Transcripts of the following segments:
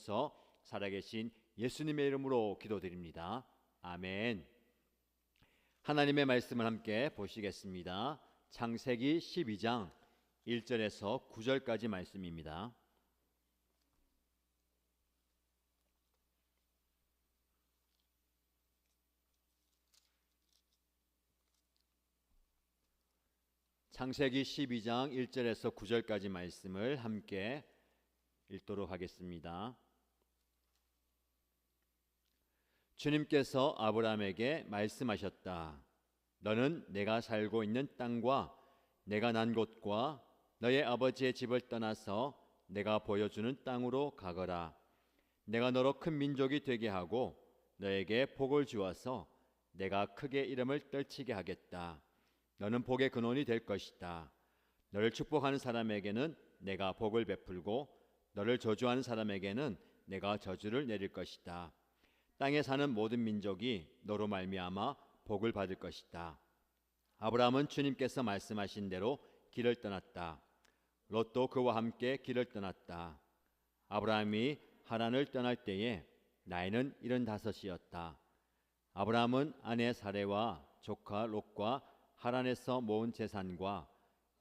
주옵소서. 살아계신 예수님의 이름으로 기도드립니다. 아멘. 하나님의 말씀을 함께 보시겠습니다. 창세기 12장 1절에서 9절까지 말씀입니다. 창세기 12장 1절에서 9절까지 말씀을 함께 읽도록 하겠습니다. 주님께서 아브라함에게 말씀하셨다. 너는 내가 살고 있는 땅과 내가 난 곳과 너의 아버지의 집을 떠나서 내가 보여주는 땅으로 가거라. 내가 너로 큰 민족이 되게 하고 너에게 복을 주어서 내가 크게 이름을 떨치게 하겠다. 너는 복의 근원이 될 것이다. 너를 축복하는 사람에게는 내가 복을 베풀고 너를 저주하는 사람에게는 내가 저주를 내릴 것이다. 땅에 사는 모든 민족이 너로 말미암아 복을 받을 것이다. 아브라함은 주님께서 말씀하신 대로 길을 떠났다. 롯도 그와 함께 길을 떠났다. 아브라함이 하란을 떠날 때에 나이는 75이었다. 아브라함은 아내 사레와 조카 롯과 하란에서 모은 재산과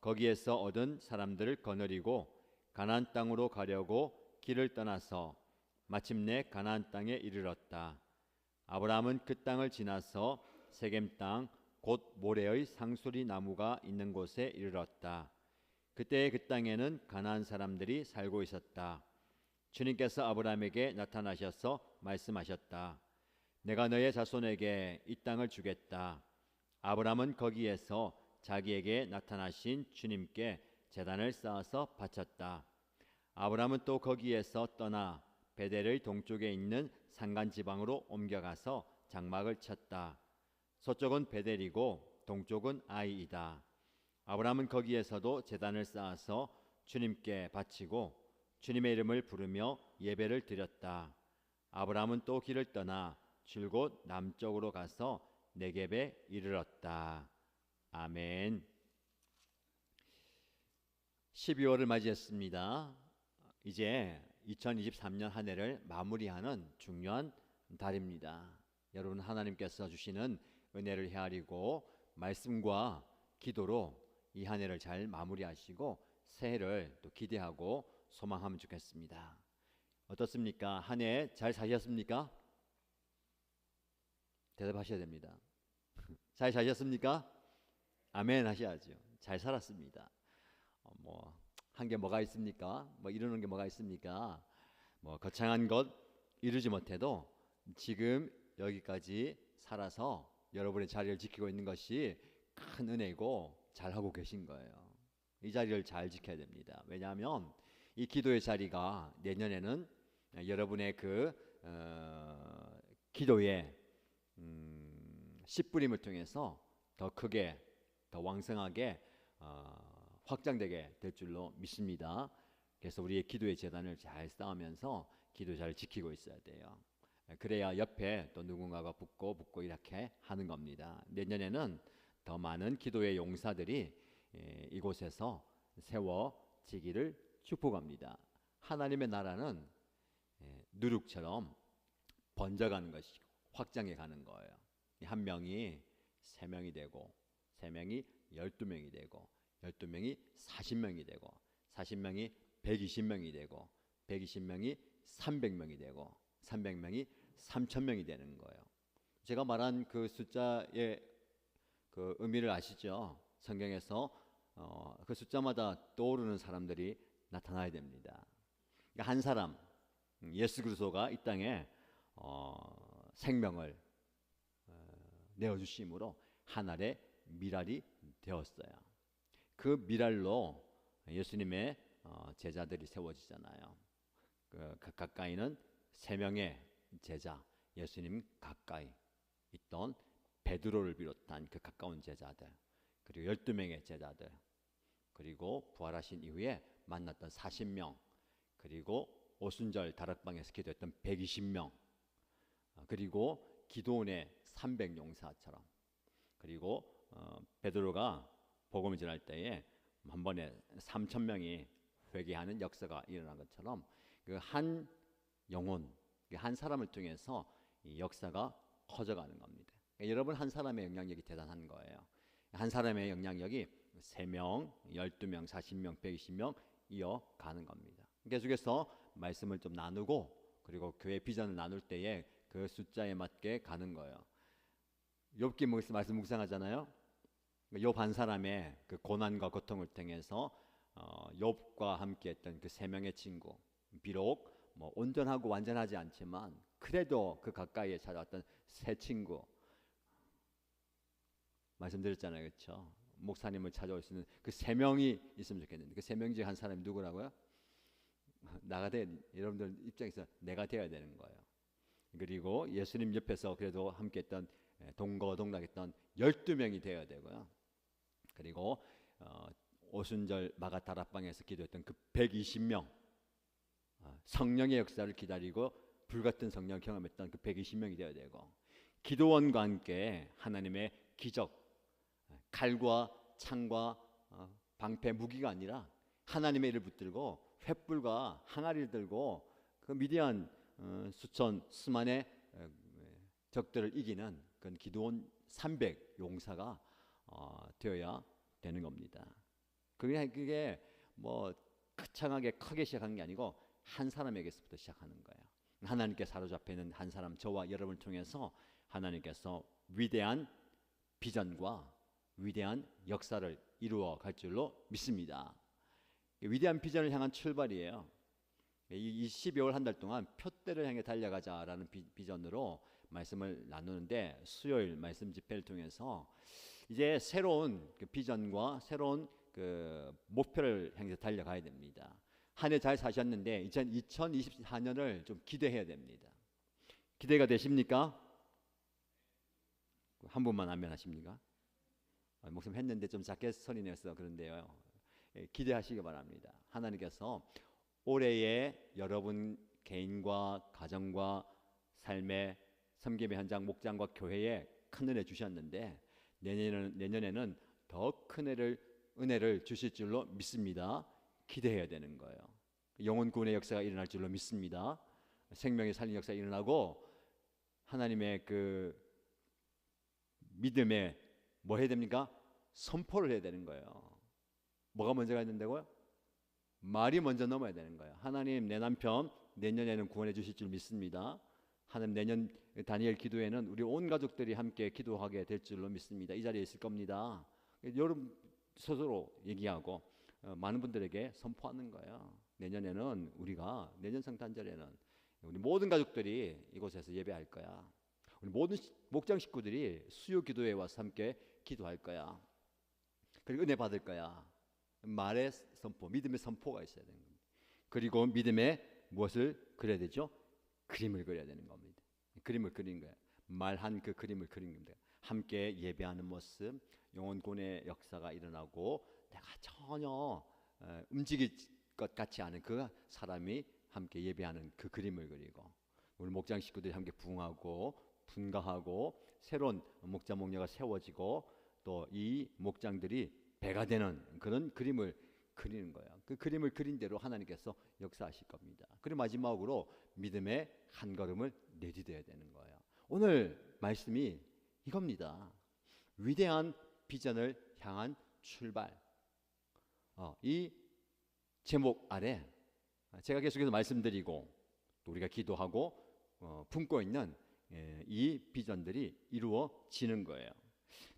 거기에서 얻은 사람들을 거느리고 가나안 땅으로 가려고 길을 떠나서 마침내 가나안 땅에 이르렀다. 아브라함은 그 땅을 지나서 세겜 땅 곧 모레의 상수리 나무가 있는 곳에 이르렀다. 그때 그 땅에는 가나안 사람들이 살고 있었다. 주님께서 아브라함에게 나타나셔서 말씀하셨다. 내가 너의 자손에게 이 땅을 주겠다. 아브라함은 거기에서 자기에게 나타나신 주님께 제단을 쌓아서 바쳤다. 아브라함은 또 거기에서 떠나 베델의 동쪽에 있는 산간 지방으로 옮겨가서 장막을 쳤다. 서쪽은 베델이고 동쪽은 아이이다. 아브라함은 거기에서도 제단을 쌓아서 주님께 바치고 주님의 이름을 부르며 예배를 드렸다. 아브라함은 또 길을 떠나 줄곧 남쪽으로 가서 네겝에 이르렀다. 아멘. 12월을 맞이했습니다. 이제 2023년 한 해를 마무리하는 중요한 달입니다. 여러분, 하나님께서 주시는 은혜를 헤아리고 말씀과 기도로 이 한 해를 잘 마무리하시고 새해를 또 기대하고 소망하면 좋겠습니다. 어떻습니까? 한 해 잘 사셨습니까? 대답하셔야 됩니다. 잘 사셨습니까? 아멘 하셔야죠. 잘 살았습니다. 한 게 뭐가 있습니까? 이루는 게 뭐가 있습니까? 거창한 것 이루지 못해도 지금 여기까지 살아서 여러분의 자리를 지키고 있는 것이 큰 은혜고 잘하고 계신 거예요. 이 자리를 잘 지켜야 됩니다. 왜냐하면 이 기도의 자리가 내년에는 여러분의 기도의 씨뿌림을 통해서 더 크게 더 왕성하게 확장되게 될 줄로 믿습니다. 그래서 우리의 기도의 재단을 잘 쌓으면서 기도 잘 지키고 있어야 돼요. 그래야 옆에 또 누군가가 붙고 이렇게 하는 겁니다. 내년에는 더 많은 기도의 용사들이 이곳에서 세워지기를 축복합니다. 하나님의 나라는 누룩처럼 번져가는 것이고 확장해 가는 거예요. 한 명이 3명이 되고 3명이 12명이 되고 12명이 40명이 되고 40명이 120명이 되고 120명이 300명이 되고 300명이 3000명이 되는 거예요. 제가 말한 그 숫자의 그 의미를 아시죠? 성경에서 그 숫자마다 떠오르는 사람들이 나타나야 됩니다. 한 사람, 예수 그리스도가 이 땅에 생명을 내어주심으로 하늘의 미랄이 되었어요. 그 미랄로 예수님의 제자들이 세워지잖아요. 가까이는 3명의 제자, 예수님 가까이 있던 베드로를 비롯한 그 가까운 제자들, 그리고 12명의 제자들, 그리고 부활하신 이후에 만났던 40명, 그리고 오순절 다락방에서 기도했던 120명, 그리고 기도원의 300용사처럼, 그리고 베드로가 복음을 전할 때에 한 번에 3,000명이 회개하는 역사가 일어난 것처럼 그 한 영혼, 한 사람을 통해서 이 역사가 커져가는 겁니다. 그러니까 여러분 한 사람의 영향력이 대단한 거예요. 한 사람의 영향력이 3명, 12명, 40명, 120명 이어가는 겁니다. 계속해서 말씀을 좀 나누고 그리고 교회 비전을 나눌 때에 그 숫자에 맞게 가는 거예요. 욥기 말씀 묵상하잖아요. 욥 한 사람의 그 고난과 고통을 통해서 욥과 함께했던 그 3명의 친구, 비록 뭐 온전하고 완전하지 않지만 그래도 그 가까이에 찾아왔던 새 친구 말씀드렸잖아요, 그렇죠? 목사님을 찾아올 수 있는 그 3명이 있으면 좋겠는데 그 3명 중에 한 사람이 누구라고요? 여러분들 입장에서 내가 되어야 되는 거예요. 그리고 예수님 옆에서 그래도 함께했던 동거동락했던 12명이 되어야 되고요. 그리고 오순절 마가다락방에서 기도했던 그 120명 성령의 역사를 기다리고 불같은 성령을 경험했던 그 120명이 되어야 되고 기도원과 함께 하나님의 기적 칼과 창과 방패 무기가 아니라 하나님의 일을 붙들고 횃불과 항아리를 들고 그 미디안 수만의 적들을 이기는 그런 기도원 300 용사가 되어야 되는 겁니다. 그게 뭐 크창하게 크게 시작하는 게 아니고 한 사람에게서부터 시작하는 거예요. 하나님께 사로잡혀 있는 한 사람 저와 여러분을 통해서 하나님께서 위대한 비전과 위대한 역사를 이루어 갈 줄로 믿습니다. 위대한 비전을 향한 출발이에요. 이 12월 한 달 동안 표대를 향해 달려가자라는 비전으로 말씀을 나누는데 수요일 말씀 집회를 통해서 이제 새로운 그 비전과 새로운 그 목표를 향해서 달려가야 됩니다. 한 해 잘 사셨는데 2024년을 좀 기대해야 됩니다. 기대가 되십니까? 한 분만 아멘 하십니까? 목사님 했는데 좀 작게 소리 내서 그런데요. 기대하시기 바랍니다. 하나님께서 올해의 여러분 개인과 가정과 삶의 섬김의 현장, 목장과 교회에 큰 은혜 주셨는데 내년에는 더 큰 은혜를 주실 줄로 믿습니다. 기대해야 되는 거예요. 영혼 구원의 역사가 일어날 줄로 믿습니다. 생명의 살린 역사가 일어나고 하나님의 그 믿음에 뭐 해야 됩니까? 선포를 해야 되는 거예요. 뭐가 먼저 가야 된다고요? 말이 먼저 넘어야 되는 거예요. 하나님 내 남편 내년에는 구원해 주실 줄 믿습니다. 하나님 내년 다니엘 기도회는 우리 온 가족들이 함께 기도하게 될 줄로 믿습니다. 이 자리에 있을 겁니다. 여러분 스스로 얘기하고 많은 분들에게 선포하는 거예요. 내년에는 우리가 내년 성탄절에는 우리 모든 가족들이 이곳에서 예배할 거야. 우리 모든 목장 식구들이 수요 기도회에 와서 함께 기도할 거야. 그리고 은혜 받을 거야. 말의 선포, 믿음의 선포가 있어야 되는 겁니다. 그리고 믿음의 무엇을 그려야 되죠? 그림을 그려야 되는 겁니다. 그림을 그린 거예요. 말한 그 그림을 그린 겁니다. 함께 예배하는 모습, 영혼구원의 역사가 일어나고 내가 전혀 움직일 것 같지 않은 그 사람이 함께 예배하는 그 그림을 그리고 우리 목장 식구들이 함께 부흥하고 분가하고 새로운 목자 목녀가 세워지고 또 이 목장들이 배가 되는 그런 그림을 그리는 거예요. 그 그림을 그린 대로 하나님께서 역사하실 겁니다. 그리고 마지막으로 믿음의 한 걸음을 내디뎌야 되는 거예요. 오늘 말씀이 이겁니다. 위대한 비전을 향한 출발. 이 제목 아래 제가 계속해서 말씀드리고 또 우리가 기도하고 품고 있는 이 비전들이 이루어지는 거예요.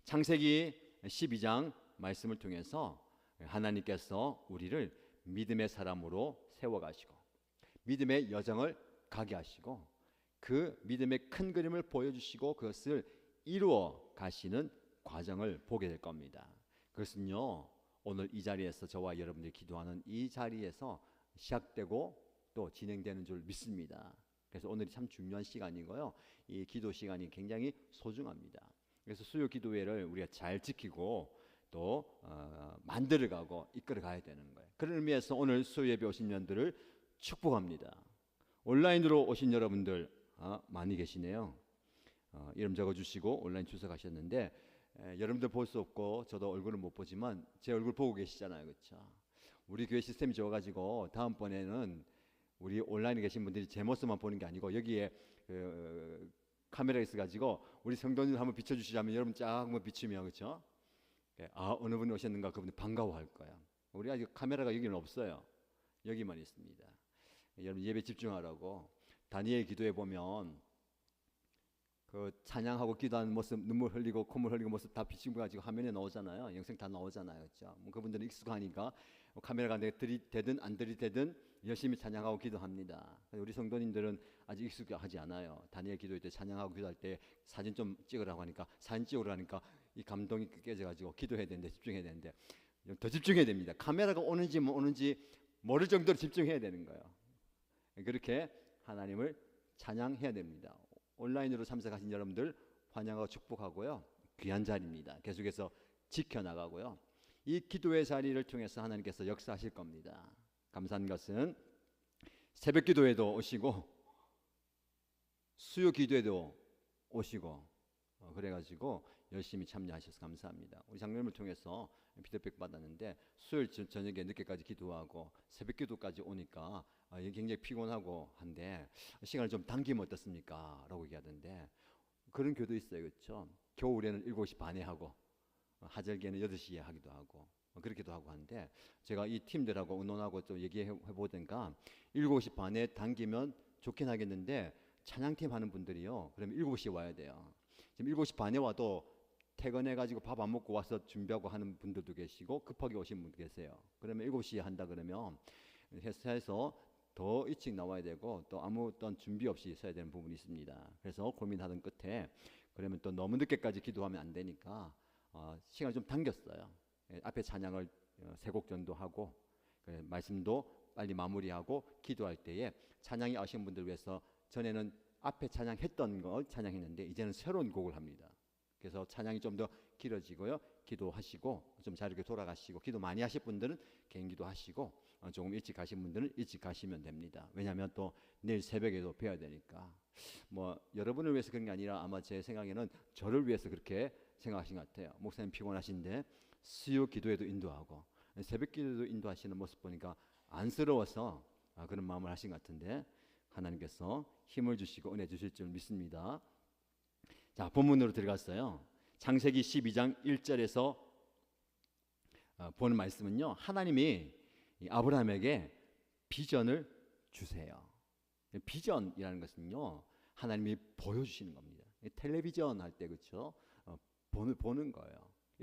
창세기 12장 말씀을 통해서 하나님께서 우리를 믿음의 사람으로 세워가시고 믿음의 여정을 가게 하시고 그 믿음의 큰 그림을 보여주시고 그것을 이루어 가시는 과정을 보게 될 겁니다. 그것은요 오늘 이 자리에서 저와 여러분들이 기도하는 이 자리에서 시작되고 또 진행되는 줄 믿습니다. 그래서 오늘이 참 중요한 시간이고요. 이 기도 시간이 굉장히 소중합니다. 그래서 수요 기도회를 우리가 잘 지키고 또 만들어가고 이끌어가야 되는 거예요. 그런 의미에서 오늘 수요 예배 오신 분들을 축복합니다. 온라인으로 오신 여러분들 많이 계시네요. 이름 적어주시고 온라인 출석하셨는데 여러분들 볼 수 없고 저도 얼굴은 못 보지만 제 얼굴 보고 계시잖아요, 그렇죠? 우리 교회 시스템이 좋아가지고 다음번에는 우리 온라인에 계신 분들이 제 모습만 보는 게 아니고 여기에 카메라가 있어가지고 우리 성도님들 한번 비춰주시자면 여러분 쫙 한번 비추면 그렇죠? 어느 분이 오셨는가 그분이 반가워할 거야. 우리 아직 카메라가 여기는 없어요. 여기만 있습니다. 여러분 예배 집중하라고 다니엘 기도에 보면 그 찬양하고 기도하는 모습, 눈물 흘리고 콧물 흘리고 모습 다 비춰가지고 화면에 나오잖아요. 영상 다 나오잖아요, 그렇죠? 뭐 그분들은 익숙하니까 카메라가 들이대든 안 들이대든 열심히 찬양하고 기도합니다. 우리 성도님들은 아직 익숙하지 않아요. 다니엘 기도할 때 찬양하고 기도할 때 사진 좀 찍으라고 하니까 사진 찍으라고 하니까 이 감동이 깨져가지고 기도해야 되는데 집중해야 되는데 더 집중해야 됩니다. 카메라가 오는지 뭐 오는지 모를 정도로 집중해야 되는 거예요. 그렇게 하나님을 찬양해야 됩니다. 온라인으로 참석하신 여러분들 환영하고 축복하고요. 귀한 자리입니다. 계속해서 지켜나가고요. 이 기도의 자리를 통해서 하나님께서 역사하실 겁니다. 감사한 것은 새벽 기도에도 오시고 수요 기도에도 오시고 그래가지고 열심히 참여하셔서 감사합니다. 우리 장로님을 통해서 피드백 받았는데 수요일 저녁에 늦게까지 기도하고 새벽 기도까지 오니까 굉장히 피곤하고 한데 시간을 좀 당기면 어떻습니까? 라고 얘기하던데 그런 교도 있어요. 그렇죠? 겨울에는 7시 반에 하고 하절기에는 8시에 하기도 하고 그렇게도 하고 하는데 제가 이 팀들하고 의논하고 좀 얘기해 보니까 7시 반에 당기면 좋긴 하겠는데 찬양팀 하는 분들이요. 그러면 7시에 와야 돼요. 지금 7시 반에 와도 퇴근해가지고 밥 안 먹고 와서 준비하고 하는 분들도 계시고 급하게 오신 분도 계세요. 그러면 7시에 한다 그러면 회사에서 더 일찍 나와야 되고 또 아무 어떤 준비 없이 있어야 되는 부분이 있습니다. 그래서 고민하던 끝에 그러면 또 너무 늦게까지 기도하면 안 되니까 시간을 좀 당겼어요. 앞에 찬양을 3곡 정도 하고 말씀도 빨리 마무리하고 기도할 때에 찬양이 아쉬운 분들을 위해서 전에는 앞에 찬양했던 걸 찬양했는데 이제는 새로운 곡을 합니다. 그래서 찬양이 좀 더 길어지고요. 기도하시고 좀 자유롭게 돌아가시고 기도 많이 하실 분들은 개인 기도하시고 조금 일찍 가신 분들은 일찍 가시면 됩니다. 왜냐하면 또 내일 새벽에도 배워야 되니까 뭐 여러분을 위해서 그런 게 아니라 아마 제 생각에는 저를 위해서 그렇게 생각하신 것 같아요. 목사님 피곤하신데 수요 기도에도 인도하고 새벽 기도에도 인도하시는 모습 보니까 안쓰러워서 그런 마음을 하신 것 같은데 하나님께서 힘을 주시고 은혜 주실 줄 믿습니다. 자, 본문으로 들어갔어요. 창세기 12장 1절에서 보는 말씀은요. 하나님이 아브라함에게 비전을 주세요. 비전이라는 것은요. 하나님이 보여주시는 겁니다. 텔레비전 할 때 그렇죠? 보는 거예요.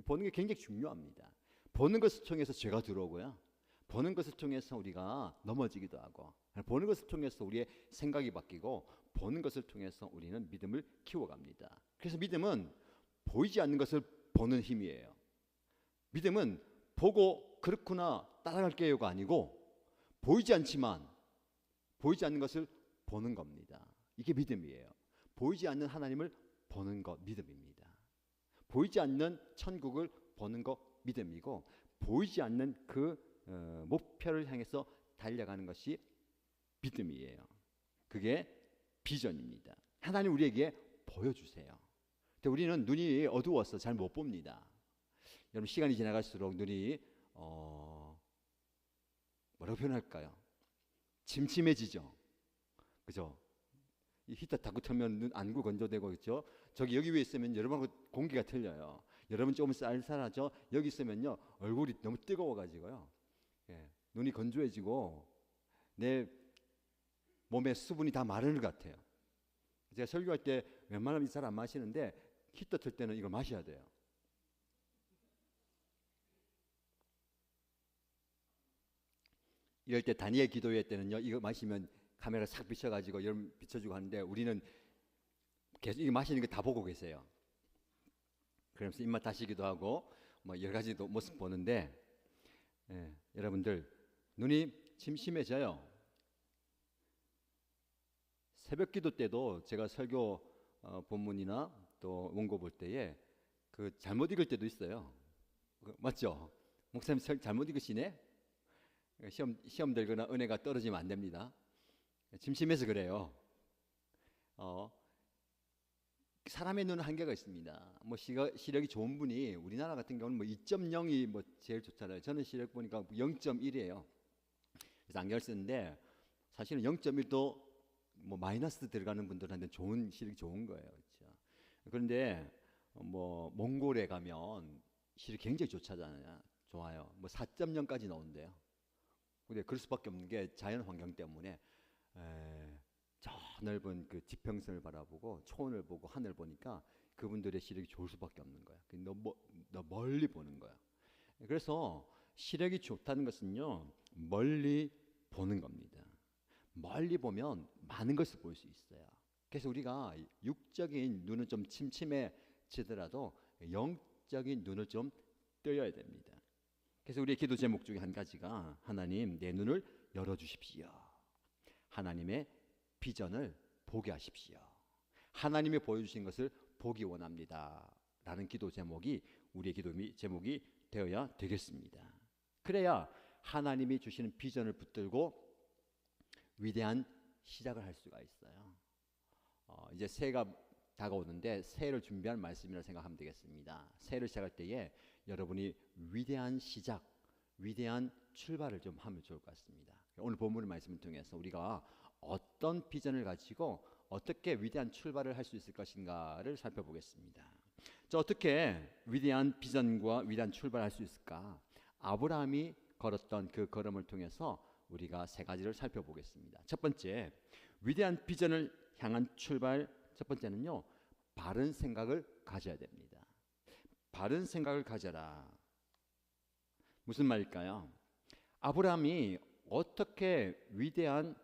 보는 게 굉장히 중요합니다. 보는 것을 통해서 죄가 들어오고요. 보는 것을 통해서 우리가 넘어지기도 하고 보는 것을 통해서 우리의 생각이 바뀌고 보는 것을 통해서 우리는 믿음을 키워갑니다. 그래서 믿음은 보이지 않는 것을 보는 힘이에요. 믿음은 보고 그렇구나 따라갈게요가 아니고 보이지 않지만 보이지 않는 것을 보는 겁니다. 이게 믿음이에요. 보이지 않는 하나님을 보는 것 믿음입니다. 보이지 않는 천국을 보는 것 믿음이고 보이지 않는 그 목표를 향해서 달려가는 것이 믿음이에요. 그게 비전입니다. 하나님 우리에게 보여주세요. 근데 우리는 눈이 어두워서 잘 못 봅니다. 여러분 시간이 지나갈수록 눈이 뭐라고 표현할까요? 침침해지죠. 그죠? 이 히터 닫고 틀면 눈 안구 건조되고 그렇죠? 저기 여기 위에 있으면 여러분하고 공기가 틀려요. 여러분 조금 쌀쌀하죠? 여기 있으면요 얼굴이 너무 뜨거워가지고요. 눈이 건조해지고 내 몸에 수분이 다 마르는 것 같아요. 제가 설교할 때 웬만하면 잘 안 마시는데 히터 틀 때는 이걸 마셔야 돼요. 이럴 때 다니엘 기도회 때는요 이거 마시면 카메라 싹 비춰가지고 여러분 비춰주고 하는데 우리는 계속 이거 마시는 거 다 보고 계세요. 그러면서 입맛 다시기도 하고 뭐 여러 가지 모습 보는데 여러분들 눈이 침침해져요. 새벽 기도 때도 제가 설교 본문이나 또 원고 볼 때에 그 잘못 읽을 때도 있어요. 맞죠? 목사님 잘못 읽으시네? 시험 들거나 은혜가 떨어지면 안 됩니다. 심심해서 그래요. 사람의 눈은 한계가 있습니다. 뭐 시력이 좋은 분이 우리나라 같은 경우는 뭐 2.0이 뭐 제일 좋잖아요. 저는 시력 보니까 0.1이에요. 그래서 안경을 쓰는데 사실은 0.1도 뭐 마이너스 들어가는 분들한테 좋은 시력이 좋은 거예요. 그렇죠? 그런데 뭐 몽골에 가면 시력이 굉장히 좋잖아요. 좋아요. 뭐 4.0까지 나온대요. 근데 그럴 수밖에 없는 게 자연 환경 때문에 저 넓은 그 지평선을 바라보고 초원을 보고 하늘 보니까 그분들의 시력이 좋을 수밖에 없는 거야. 너무 멀리 보는 거야. 그래서 시력이 좋다는 것은요, 멀리 보는 겁니다. 멀리 보면 많은 것을 볼 수 있어요. 그래서 우리가 육적인 눈은 좀 침침해지더라도 영적인 눈을 좀 뜨여야 됩니다. 그래서 우리의 기도 제목 중에 한 가지가 하나님 내 눈을 열어주십시오. 하나님의 비전을 보게 하십시오. 하나님이 보여주신 것을 보기 원합니다. 라는 기도 제목이 우리의 기도 제목이 되어야 되겠습니다. 그래야 하나님이 주시는 비전을 붙들고 위대한 시작을 할 수가 있어요. 이제 새해가 다가오는데 새해를 준비할 말씀이라 생각하면 되겠습니다. 새해를 시작할 때에 여러분이 위대한 시작, 위대한 출발을 좀 하면 좋을 것 같습니다. 오늘 본문의 말씀을 통해서 우리가 어떤 비전을 가지고 어떻게 위대한 출발을 할 수 있을 것인가를 살펴보겠습니다. 자, 어떻게 위대한 비전과 위대한 출발을 할 수 있을까? 아브라함이 걸었던 그 걸음을 통해서 우리가 세 가지를 살펴보겠습니다. 첫 번째, 위대한 비전을 향한 출발. 첫 번째는요, 바른 생각을 가져야 됩니다. 바른 생각을 가져라. 무슨 말일까요? 아브라함이 어떻게 위대한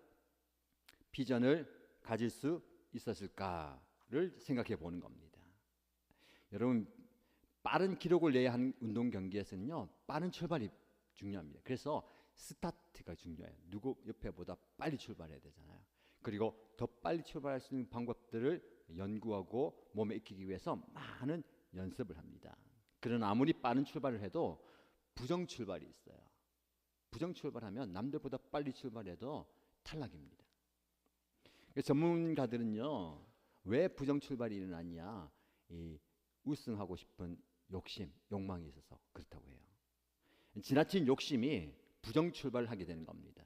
비전을 가질 수 있었을까를 생각해 보는 겁니다. 여러분, 빠른 기록을 내야 하는 운동 경기에서는요, 빠른 출발이 중요합니다. 그래서 스타트가 중요해요. 누구 옆에보다 빨리 출발해야 되잖아요. 그리고 더 빨리 출발할 수 있는 방법들을 연구하고 몸에 익히기 위해서 많은 연습을 합니다. 그러나 아무리 빠른 출발을 해도 부정 출발이 있어요. 부정 출발하면 남들보다 빨리 출발해도 탈락입니다. 전문가들은요, 왜 부정 출발이 일어났냐? 이 우승하고 싶은 욕심, 욕망이 있어서 그렇다고 해요. 지나친 욕심이 부정 출발을 하게 되는 겁니다.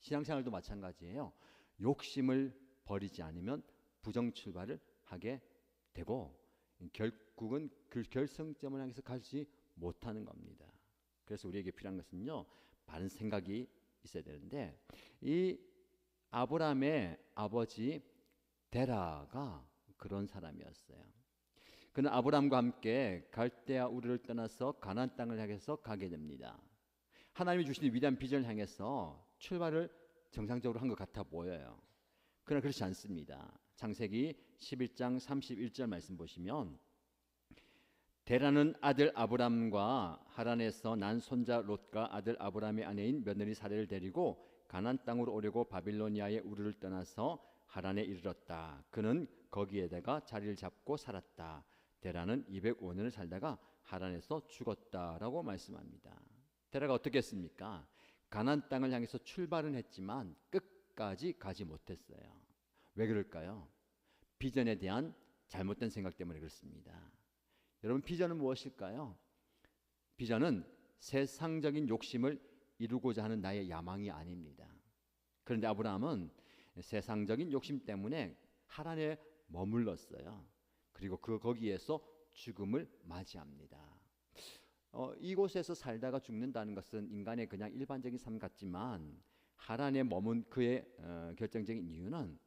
신앙생활도 마찬가지예요. 욕심을 버리지 않으면 부정 출발을 하게 되고 결국은 그 결승점을 향해서 가지 못하는 겁니다. 그래서 우리에게 필요한 것은요, 바른 생각이 있어야 되는데, 이 아브라함의 아버지 데라가 그런 사람이었어요. 그는 아브라함과 함께 갈대아 우르를 떠나서 가나안 땅을 향해서 가게 됩니다. 하나님이 주신 위대한 비전을 향해서 출발을 정상적으로 한 것 같아 보여요. 그러나 그렇지 않습니다. 창세기 11장 31절 말씀 보시면, 데라는 아들 아브람과 하란에서 난 손자 롯과 아들 아브람의 아내인 며느리 사레를 데리고 가나안 땅으로 오려고 바빌로니아의 우르를 떠나서 하란에 이르렀다. 그는 거기에다가 자리를 잡고 살았다. 데라는 205년을 살다가 하란에서 죽었다라고 말씀합니다. 데라가 어떻게 했습니까? 가나안 땅을 향해서 출발은 했지만 끝까지 가지 못했어요. 왜 그럴까요? 비전에 대한 잘못된 생각 때문에 그렇습니다. 여러분, 비전은 무엇일까요? 비전은 세상적인 욕심을 이루고자 하는 나의 야망이 아닙니다. 그런데 아브라함은 세상적인 욕심 때문에 하란에 머물렀어요. 그리고 거기에서 죽음을 맞이합니다. 이곳에서 살다가 죽는다는 것은 인간의 그냥 일반적인 삶 같지만, 하란에 머문 그의 결정적인 이유는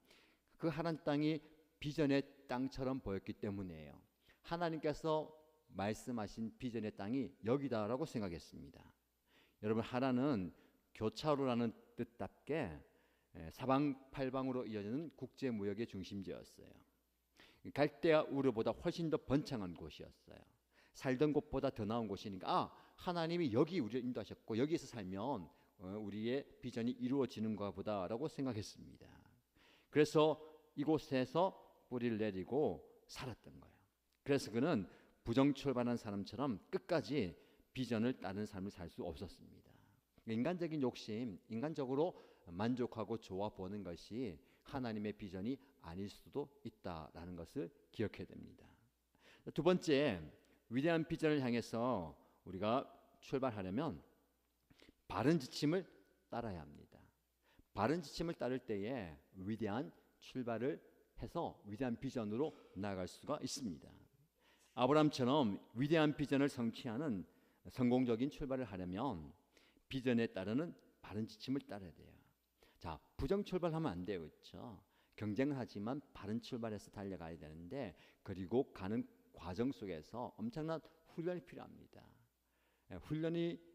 그 하란 땅이 비전의 땅처럼 보였기 때문이에요. 하나님께서 말씀하신 비전의 땅이 여기다라고 생각했습니다. 여러분, 하란은 교차로라는 뜻답게 사방팔방으로 이어지는 국제무역의 중심지였어요. 갈대아 우르보다 훨씬 더 번창한 곳이었어요. 살던 곳보다 더 나은 곳이니까 하나님이 여기 우리를 인도하셨고 여기에서 살면 우리의 비전이 이루어지는가 보다라고 생각했습니다. 그래서 이곳에서 뿌리를 내리고 살았던 거예요. 그래서 그는 부정출발한 사람처럼 끝까지 비전을 따르는 삶을 살 수 없었습니다. 인간적인 욕심, 인간적으로 만족하고 좋아 보는 것이 하나님의 비전이 아닐 수도 있다라는 것을 기억해야 됩니다. 두 번째, 위대한 비전을 향해서 우리가 출발하려면 바른 지침을 따라야 합니다. 바른 지침을 따를 때에 위대한 출발을 해서 위대한 비전으로 나아갈 수가 있습니다. 아브라함처럼 위대한 비전을 성취하는 성공적인 출발을 하려면 비전에 따르는 바른 지침을 따라야 돼요. 자, 부정 출발하면 안 돼요, 그렇죠? 경쟁을 하지만 바른 출발해서 달려가야 되는데, 그리고 가는 과정 속에서 엄청난 훈련이 필요합니다. 훈련이